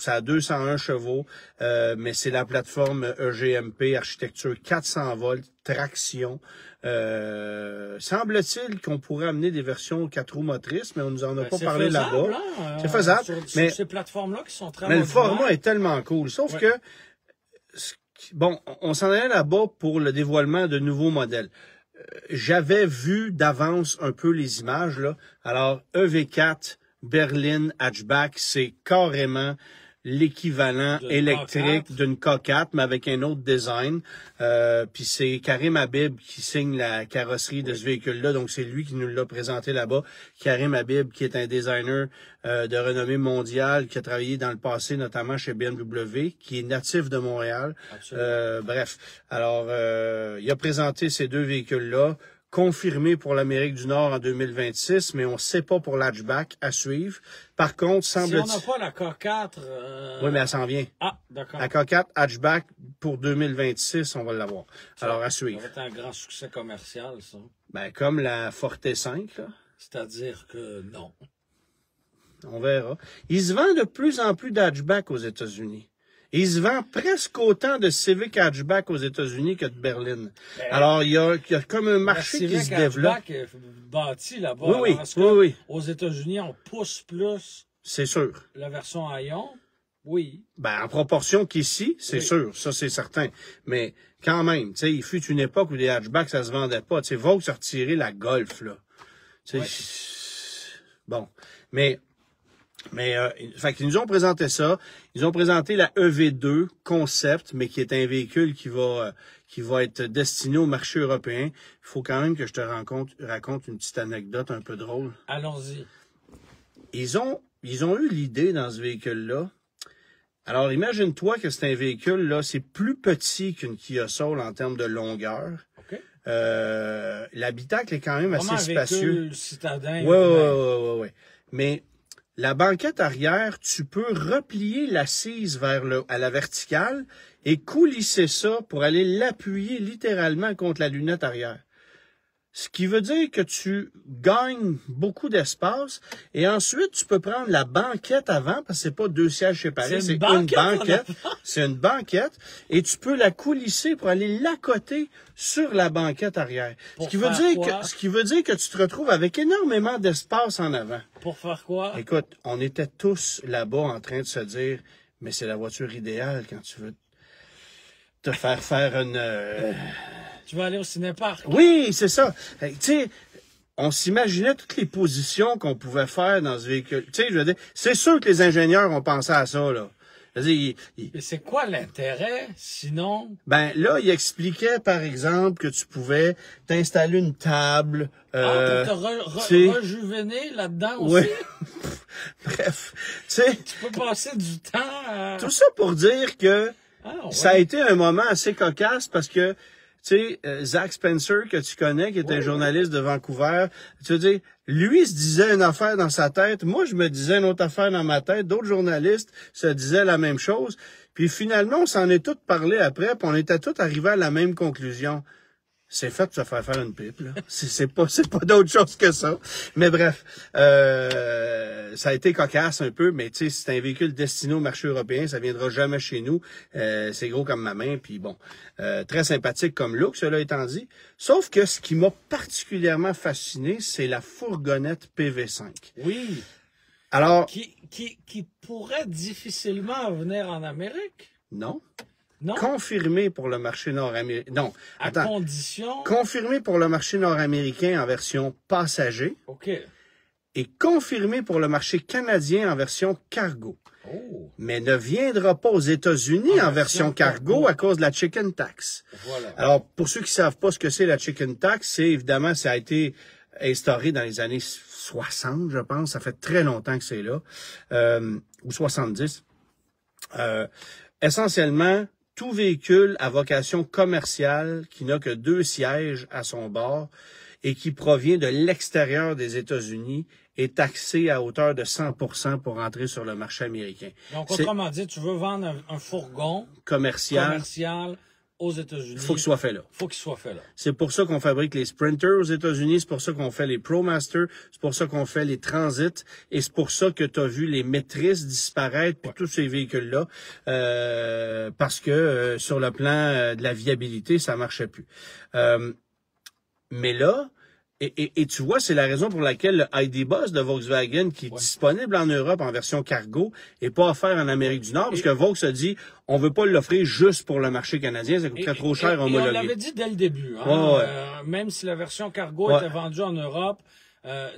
a 201 chevaux, mais c'est la plateforme EGMP, architecture 400 volts, traction. Semble-t-il qu'on pourrait amener des versions 4 roues motrices, mais on nous en a pas parlé là-bas. C'est faisable. Sur ces plateformes-là qui sont très mais le format est tellement cool. Sauf que, bon, on s'en allait là-bas pour le dévoilement de nouveaux modèles. J'avais vu d'avance un peu les images, là. Alors, EV4, berline hatchback, c'est carrément l'équivalent électrique d'une K4, mais avec un autre design. Puis c'est Karim Habib qui signe la carrosserie de ce véhicule-là, donc c'est lui qui nous l'a présenté là-bas. Karim Habib, qui est un designer de renommée mondiale, qui a travaillé dans le passé, notamment chez BMW, qui est natif de Montréal. Bref, alors il a présenté ces deux véhicules-là, confirmé pour l'Amérique du Nord en 2026, mais on ne sait pas pour l'hatchback à suivre. Par contre, semble-t-il... Si on n'a pas la K4... Oui, mais elle s'en vient. Ah, d'accord. La K4 hatchback pour 2026, on va l'avoir. Alors, à suivre. Ça va être un grand succès commercial, ça. Ben, comme la Forte 5, là. C'est-à-dire que non. On verra. Il se vend de plus en plus d'hatchback aux États-Unis. Il se vend presque autant de Civic hatchback aux États-Unis que de berline. Alors, il y a comme un marché qui se développe. Civic hatchback est bâti là-bas. Oui, oui. Aux États-Unis, on pousse plus. C'est sûr. La version Aion, oui. Ben, en proportion qu'ici, c'est sûr. Ça, c'est certain. Mais quand même, tu sais, il fut une époque où les hatchbacks, ça se vendait pas. Tu sais, Vaux a retiré la Golf, là. Tu sais, bon. Mais fait qu'ils nous ont présenté ça. Ils ont présenté la EV2 concept, mais qui est un véhicule qui va être destiné au marché européen. Il faut quand même que je te raconte une petite anecdote un peu drôle. Allons-y. Ils ont eu l'idée dans ce véhicule-là. Alors, imagine-toi que c'est un véhicule, là, c'est plus petit qu'une Kia Soul en termes de longueur. OK. L'habitacle est quand même assez spacieux. Un véhicule citadin. Oui. Mais la banquette arrière, tu peux replier l'assise à la verticale et coulisser ça pour aller l'appuyer littéralement contre la lunette arrière. Ce qui veut dire que tu gagnes beaucoup d'espace et ensuite tu peux prendre la banquette avant parce que c'est pas deux sièges séparés, c'est une banquette. C'est une banquette et tu peux la coulisser pour aller l'accoter sur la banquette arrière. Ce qui veut dire que tu te retrouves avec énormément d'espace en avant. Pour faire quoi? Écoute, on était tous là-bas en train de se dire, mais c'est la voiture idéale quand tu veux te faire une... Tu vas aller au cinéparc. Oui, c'est ça. Tu sais, on s'imaginait toutes les positions qu'on pouvait faire dans ce véhicule. Tu sais, je veux dire, c'est sûr que les ingénieurs ont pensé à ça, là. Je veux dire, Mais c'est quoi l'intérêt, sinon? ben là, il expliquait, par exemple, que tu pouvais t'installer une table. Pour te tu sais, rejuvéner là-dedans aussi? ouais. Bref, tu sais, Tu peux passer du temps à... tout ça pour dire que Ah, ouais. ça a été un moment assez cocasse parce que, tu sais, Zach Spencer, que tu connais, qui est un journaliste de Vancouver, tu veux dire, lui, il se disait une affaire dans sa tête, moi, je me disais une autre affaire dans ma tête, d'autres journalistes se disaient la même chose, puis finalement, on s'en est tous parlé après, puis on était tous arrivés à la même conclusion. C'est fait de se faire faire une pipe, là. C'est pas d'autre chose que ça. Mais bref, ça a été cocasse un peu, mais tu sais, c'est un véhicule destiné au marché européen, ça viendra jamais chez nous. C'est gros comme ma main, puis bon, très sympathique comme look, cela étant dit. Sauf que ce qui m'a particulièrement fasciné, c'est la fourgonnette PV5. Oui. Alors, Qui pourrait difficilement venir en Amérique? non. Non? Confirmé pour le marché nord-américain. Non, À attends. condition... Confirmé pour le marché nord-américain en version passager. OK. Et confirmé pour le marché canadien en version cargo, Oh, mais ne viendra pas aux États-Unis en version cargo cargo à cause de la chicken tax. voilà. Alors, pour ceux qui savent pas ce que c'est la chicken tax, c'est évidemment, ça a été instauré dans les années 60, je pense. Ça fait très longtemps que c'est là, ou 70. Essentiellement, tout véhicule à vocation commerciale qui n'a que 2 sièges à son bord et qui provient de l'extérieur des États-Unis est taxé à hauteur de 100% pour entrer sur le marché américain. Donc, C'est autrement dit, tu veux vendre un fourgon commercial, aux États-Unis. il faut qu'il soit fait là. Faut qu'il soit fait là. C'est pour ça qu'on fabrique les Sprinters aux États-Unis, c'est pour ça qu'on fait les ProMaster, c'est pour ça qu'on fait les Transit, et c'est pour ça que tu as vu les maîtrises disparaître pour tous ces véhicules-là, parce que sur le plan de la viabilité, ça marchait plus. Mais là, et tu vois, c'est la raison pour laquelle le ID Buzz de Volkswagen, qui est disponible en Europe en version cargo, est pas offert en Amérique du Nord, parce que Volks a dit, on veut pas l'offrir juste pour le marché canadien, ça coûterait trop cher à homologuer. On l'avait dit dès le début, hein, Ouais. même si la version cargo était vendue en Europe,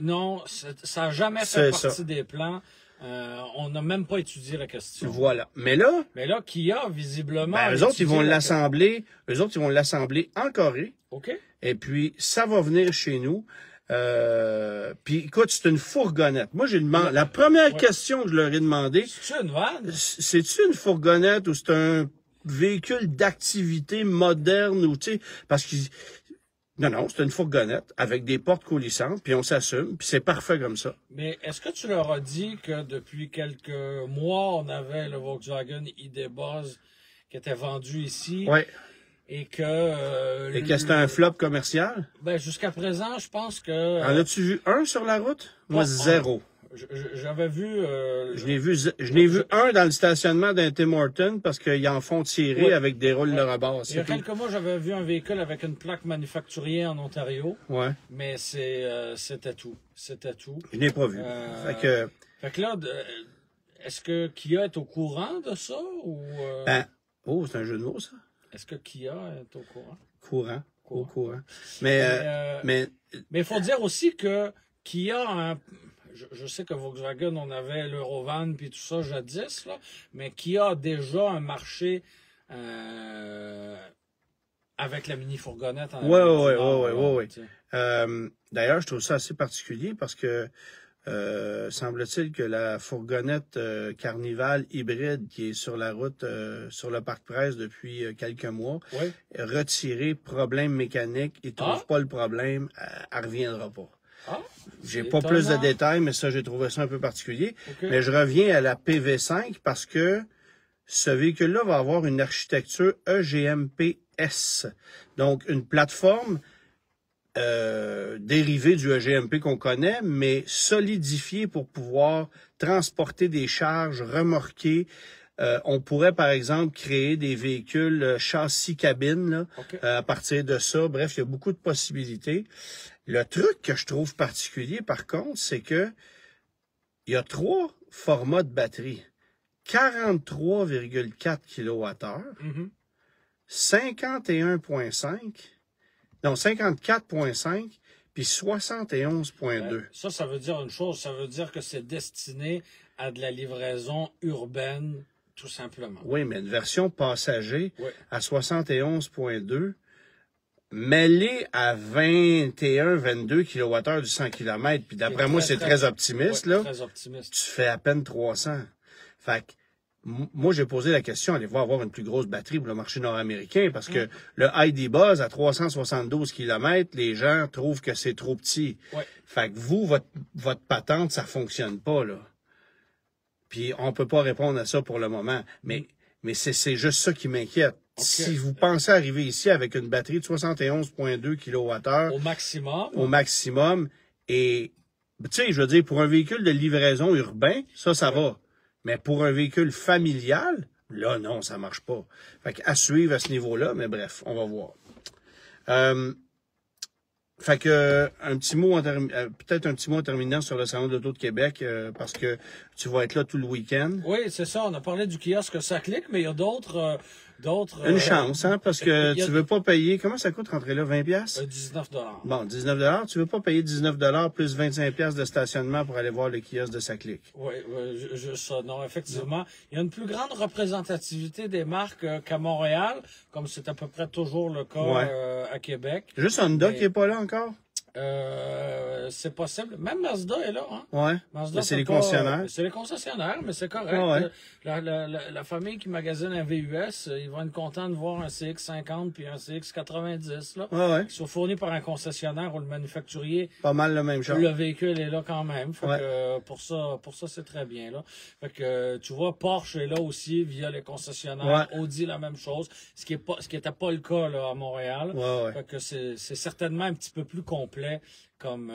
non, ça n'a jamais fait partie des plans. On n'a même pas étudié la question. Voilà. Mais là, Kia, visiblement... eux autres, ils vont l'assembler en Corée. OK. Et puis, ça va venir chez nous. Puis, écoute, c'est une fourgonnette. Moi, j'ai demandé... La première question que je leur ai demandé... C'est-tu une vanne? C'est-tu une fourgonnette ou c'est un véhicule d'activité moderne ou, tu sais... Parce que... Non, c'est une fourgonnette avec des portes coulissantes, puis on s'assume, puis c'est parfait comme ça. Mais est-ce que tu leur as dit que depuis quelques mois, on avait le Volkswagen ID Buzz qui était vendu ici? Oui. Et que... Et que c'était un flop commercial? Ben, jusqu'à présent, je pense que... En as-tu vu un sur la route? Moi, zéro. J'avais vu... Je n'ai vu un dans le stationnement d'un Tim Hortons parce qu'ils en font tirer avec des roules de rebord. Il y a quelques mois, j'avais vu un véhicule avec une plaque manufacturière en Ontario. Ouais. Mais c'était tout. C'était tout. Je n'ai pas vu. Fait que là, est-ce que Kia est au courant de ça? Ou, c'est un jeu de mots, ça? Est-ce que Kia est au courant? Au courant. Mais il faut dire aussi que Kia... Je sais que Volkswagen, on avait l'Eurovan puis tout ça jadis, là, mais Kia a déjà un marché avec la mini-fourgonnette en Oui. D'ailleurs, je trouve ça assez particulier parce que semble-t-il que la fourgonnette Carnival hybride qui est sur la route, sur le Parc Presse depuis quelques mois, retirée, problème mécanique, ils ne trouvent pas le problème, elle ne reviendra pas. J'ai pas plus de détails, mais ça, j'ai trouvé ça un peu particulier. Okay. Mais je reviens à la PV5 parce que ce véhicule-là va avoir une architecture EGMP-S. Donc, une plateforme dérivée du EGMP qu'on connaît, mais solidifiée pour pouvoir transporter des charges, remorquer. On pourrait, par exemple, créer des véhicules châssis-cabine là, à partir de ça. Bref, il y a beaucoup de possibilités. Le truc que je trouve particulier, par contre, c'est que il y a 3 formats de batterie. 43,4 kWh, 51,5, non, 54,5, puis 71,2. Ça veut dire une chose. Ça veut dire que c'est destiné à de la livraison urbaine, tout simplement. Oui, mais une version passager Oui. à 71,2, mêlée à 21-22 kWh du 100 km, puis d'après moi, c'est très optimiste, là. Très optimiste. Tu fais à peine 300. Fait que, moi, j'ai posé la question, allez-vous avoir une plus grosse batterie pour le marché nord-américain? Parce que le ID Buzz à 372 km, les gens trouvent que c'est trop petit. Ouais. Fait que vous, votre patente, ça fonctionne pas, là. Puis on peut pas répondre à ça pour le moment. Mais c'est juste ça qui m'inquiète. Okay. Si vous pensez arriver ici avec une batterie de 71,2 kWh au maximum, et, tu sais, je veux dire, pour un véhicule de livraison urbain, ça va. Mais pour un véhicule familial, là, non, ça marche pas. Fait qu'à suivre à ce niveau-là, mais bref, on va voir. Fait que un petit mot peut-être un petit mot en terminant sur le Salon de l'Auto de Québec, parce que tu vas être là tout le week-end. Oui, c'est ça. On a parlé du kiosque Ça clique, mais il y a d'autres... Une chance, hein, parce que tu veux pas payer... Comment ça coûte rentrer là? 20 piastres? 19 $. Bon, 19 $. Tu veux pas payer 19 $ plus 25 piastres de stationnement pour aller voir le kiosque de Ça clique? Oui, ça. Non, effectivement. Il y a une plus grande représentativité des marques qu'à Montréal, comme c'est à peu près toujours le cas à Québec. Juste Honda qui est pas là encore? C'est possible. Même Mazda est là, hein? Ouais. Mazda, c'est les concessionnaires. C'est les concessionnaires, mais c'est correct. Ouais. La famille qui magasine un VUS, ils vont être contents de voir un CX-50 puis un CX-90, là. Ouais. Qui sont fournis par un concessionnaire ou le manufacturier. Pas mal le même genre. Le véhicule est là quand même. Fait que, pour ça, c'est très bien, là. Fait que, tu vois, Porsche est là aussi via les concessionnaires. Audi, la même chose. Ce qui était pas le cas, là, à Montréal. Fait que c'est certainement un petit peu plus complet comme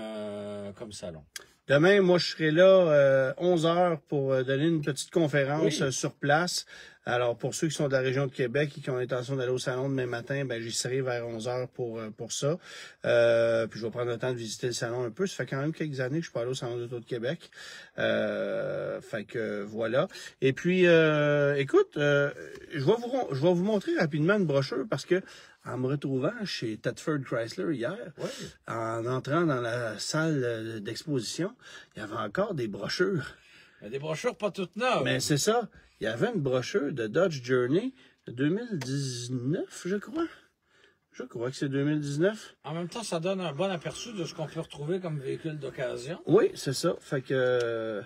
salon. Demain, moi, je serai là 11 heures pour donner une petite conférence sur place. Alors, pour ceux qui sont de la région de Québec et qui ont l'intention d'aller au salon demain matin, ben j'y serai vers 11 heures pour ça. Puis je vais prendre le temps de visiter le salon un peu. Ça fait quand même quelques années que je suis pas allé au Salon de l'Auto de Québec. Fait que voilà. Et puis, écoute, je vais vous montrer rapidement une brochure parce que en me retrouvant chez Thetford Chrysler hier, en entrant dans la salle d'exposition, il y avait encore des brochures. Des brochures pas toutes neuves. Mais c'est ça. Il y avait une brochure de Dodge Journey de 2019, je crois. Je crois que c'est 2019. En même temps, ça donne un bon aperçu de ce qu'on peut retrouver comme véhicule d'occasion. Oui, c'est ça. Fait que...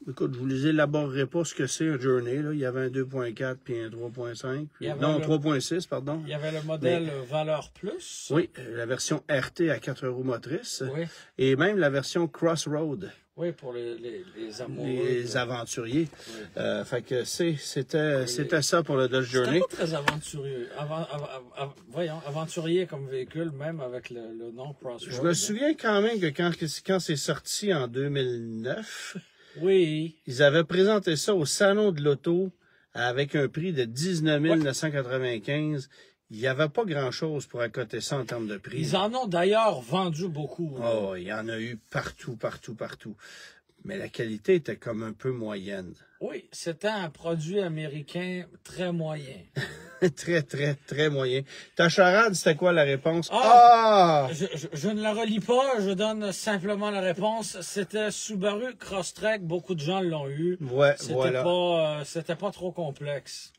écoute, je vous les élaborerai pas ce que c'est un Journey. Là. Il y avait un 2.4 puis un 3.5. Non, 3.6, pardon. Il y avait le modèle Valeur Plus. Oui, la version RT à 4 roues motrices. Oui. Et même la version Crossroad. Oui, pour les amoureux. Les aventuriers. Oui. Fait que c'était ça pour le Dodge Journey. C'était pas très aventurier. Aventurier comme véhicule, même avec le nom Crossroad. Je me souviens quand même que quand c'est sorti en 2009... Oui. Ils avaient présenté ça au Salon de l'Auto avec un prix de 19 995. Il n'y avait pas grand-chose pour accoter ça en termes de prix. Ils en ont d'ailleurs vendu beaucoup. Oh, il y en a eu partout. Mais la qualité était comme un peu moyenne. Oui, c'était un produit américain très moyen. très moyen. Ta charade, c'était quoi la réponse? Je ne la relis pas, je donne simplement la réponse. C'était Subaru Crosstrek, beaucoup de gens l'ont eu. Ouais, c'était pas trop complexe.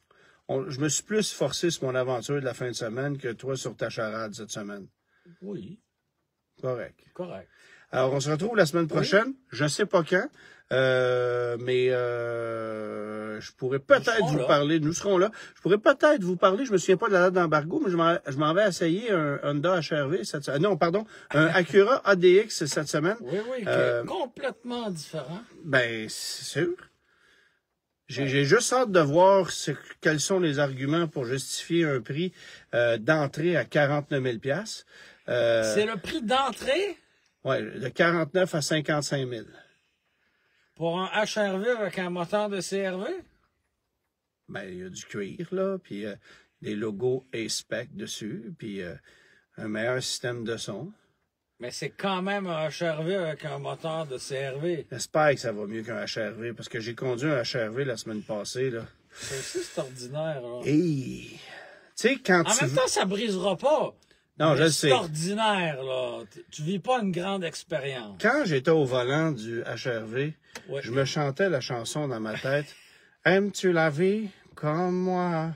Je me suis plus forcé sur mon aventure de la fin de semaine que toi sur ta charade cette semaine. Oui. Correct. Alors, on se retrouve la semaine prochaine. Je sais pas quand. Mais je pourrais peut-être vous parler. Nous serons là. Je pourrais peut-être vous parler. Je me souviens pas de la date d'embargo, mais je m'en vais essayer un Honda HR-V cette semaine. Non, pardon, un Acura ADX cette semaine. Oui, qui est complètement différent. Ben, c'est sûr. J'ai juste hâte de voir quels sont les arguments pour justifier un prix d'entrée à 49 000 $. C'est le prix d'entrée? Oui, de 49 à 55 000. Pour un HR-V avec un moteur de CR-V? Ben, il y a du cuir, là, puis des logos A-Spec dessus, puis un meilleur système de son. Mais c'est quand même un HR-V avec un moteur de CR-V. J'espère que ça va mieux qu'un HR-V, parce que j'ai conduit un HR-V la semaine passée, là. Ça aussi, c'est ordinaire, là. Et, tu sais, quand en même temps, ça brisera pas. Non, je le sais. C'est ordinaire, là. Tu vis pas une grande expérience. Quand j'étais au volant du HRV, Ouais. je me chantais la chanson dans ma tête. Aimes-tu la vie comme moi?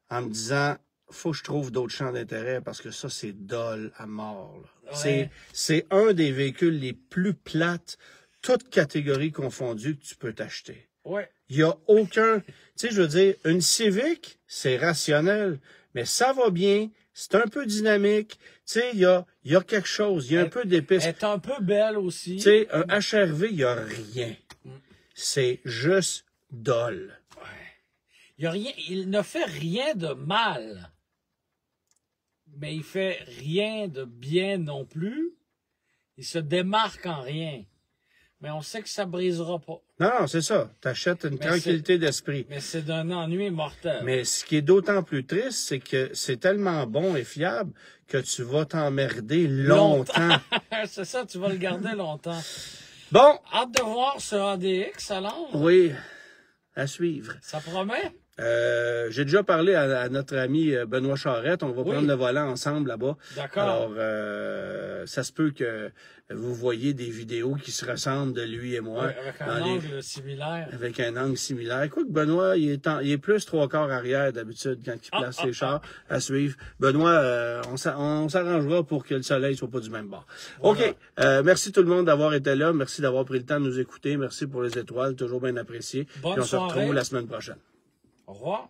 En me disant, faut que je trouve d'autres champs d'intérêt parce que ça, c'est dole à mort. Là. Ouais. C'est un des véhicules les plus plates, toutes catégories confondues, que tu peux t'acheter. Ouais. Il y a aucun... Tu sais, je veux dire, une Civic, c'est rationnel, mais ça va bien, c'est un peu dynamique. Tu sais, il y a quelque chose, il y a un peu d'épice. Elle est un peu belle aussi. Tu sais, un HRV, il n'y a rien. C'est juste dole. Il ne fait rien de mal. Mais il fait rien de bien non plus. Il se démarque en rien. Mais on sait que ça brisera pas. Non, c'est ça. T'achètes une tranquillité d'esprit. Mais c'est d'un ennui mortel. Mais ce qui est d'autant plus triste, c'est que c'est tellement bon et fiable que tu vas t'emmerder longtemps. C'est ça, tu vas le garder longtemps. Bon. Hâte de voir ce ADX alors. Oui. À suivre. Ça promet? J'ai déjà parlé à notre ami Benoît Charette. On va prendre le volant ensemble là-bas. D'accord. Alors, ça se peut que vous voyez des vidéos qui se ressemblent de lui et moi. Oui, avec un angle similaire. Avec un angle similaire. Quoique Benoît, il est plus 3/4 arrière d'habitude quand il place ses chars à suivre. Benoît, on s'arrangera pour que le soleil soit pas du même bord. Voilà. OK. Merci tout le monde d'avoir été là. Merci d'avoir pris le temps de nous écouter. Merci pour les étoiles. Toujours bien apprécié. Bonne Puis on soirée. se retrouve la semaine prochaine. Au revoir.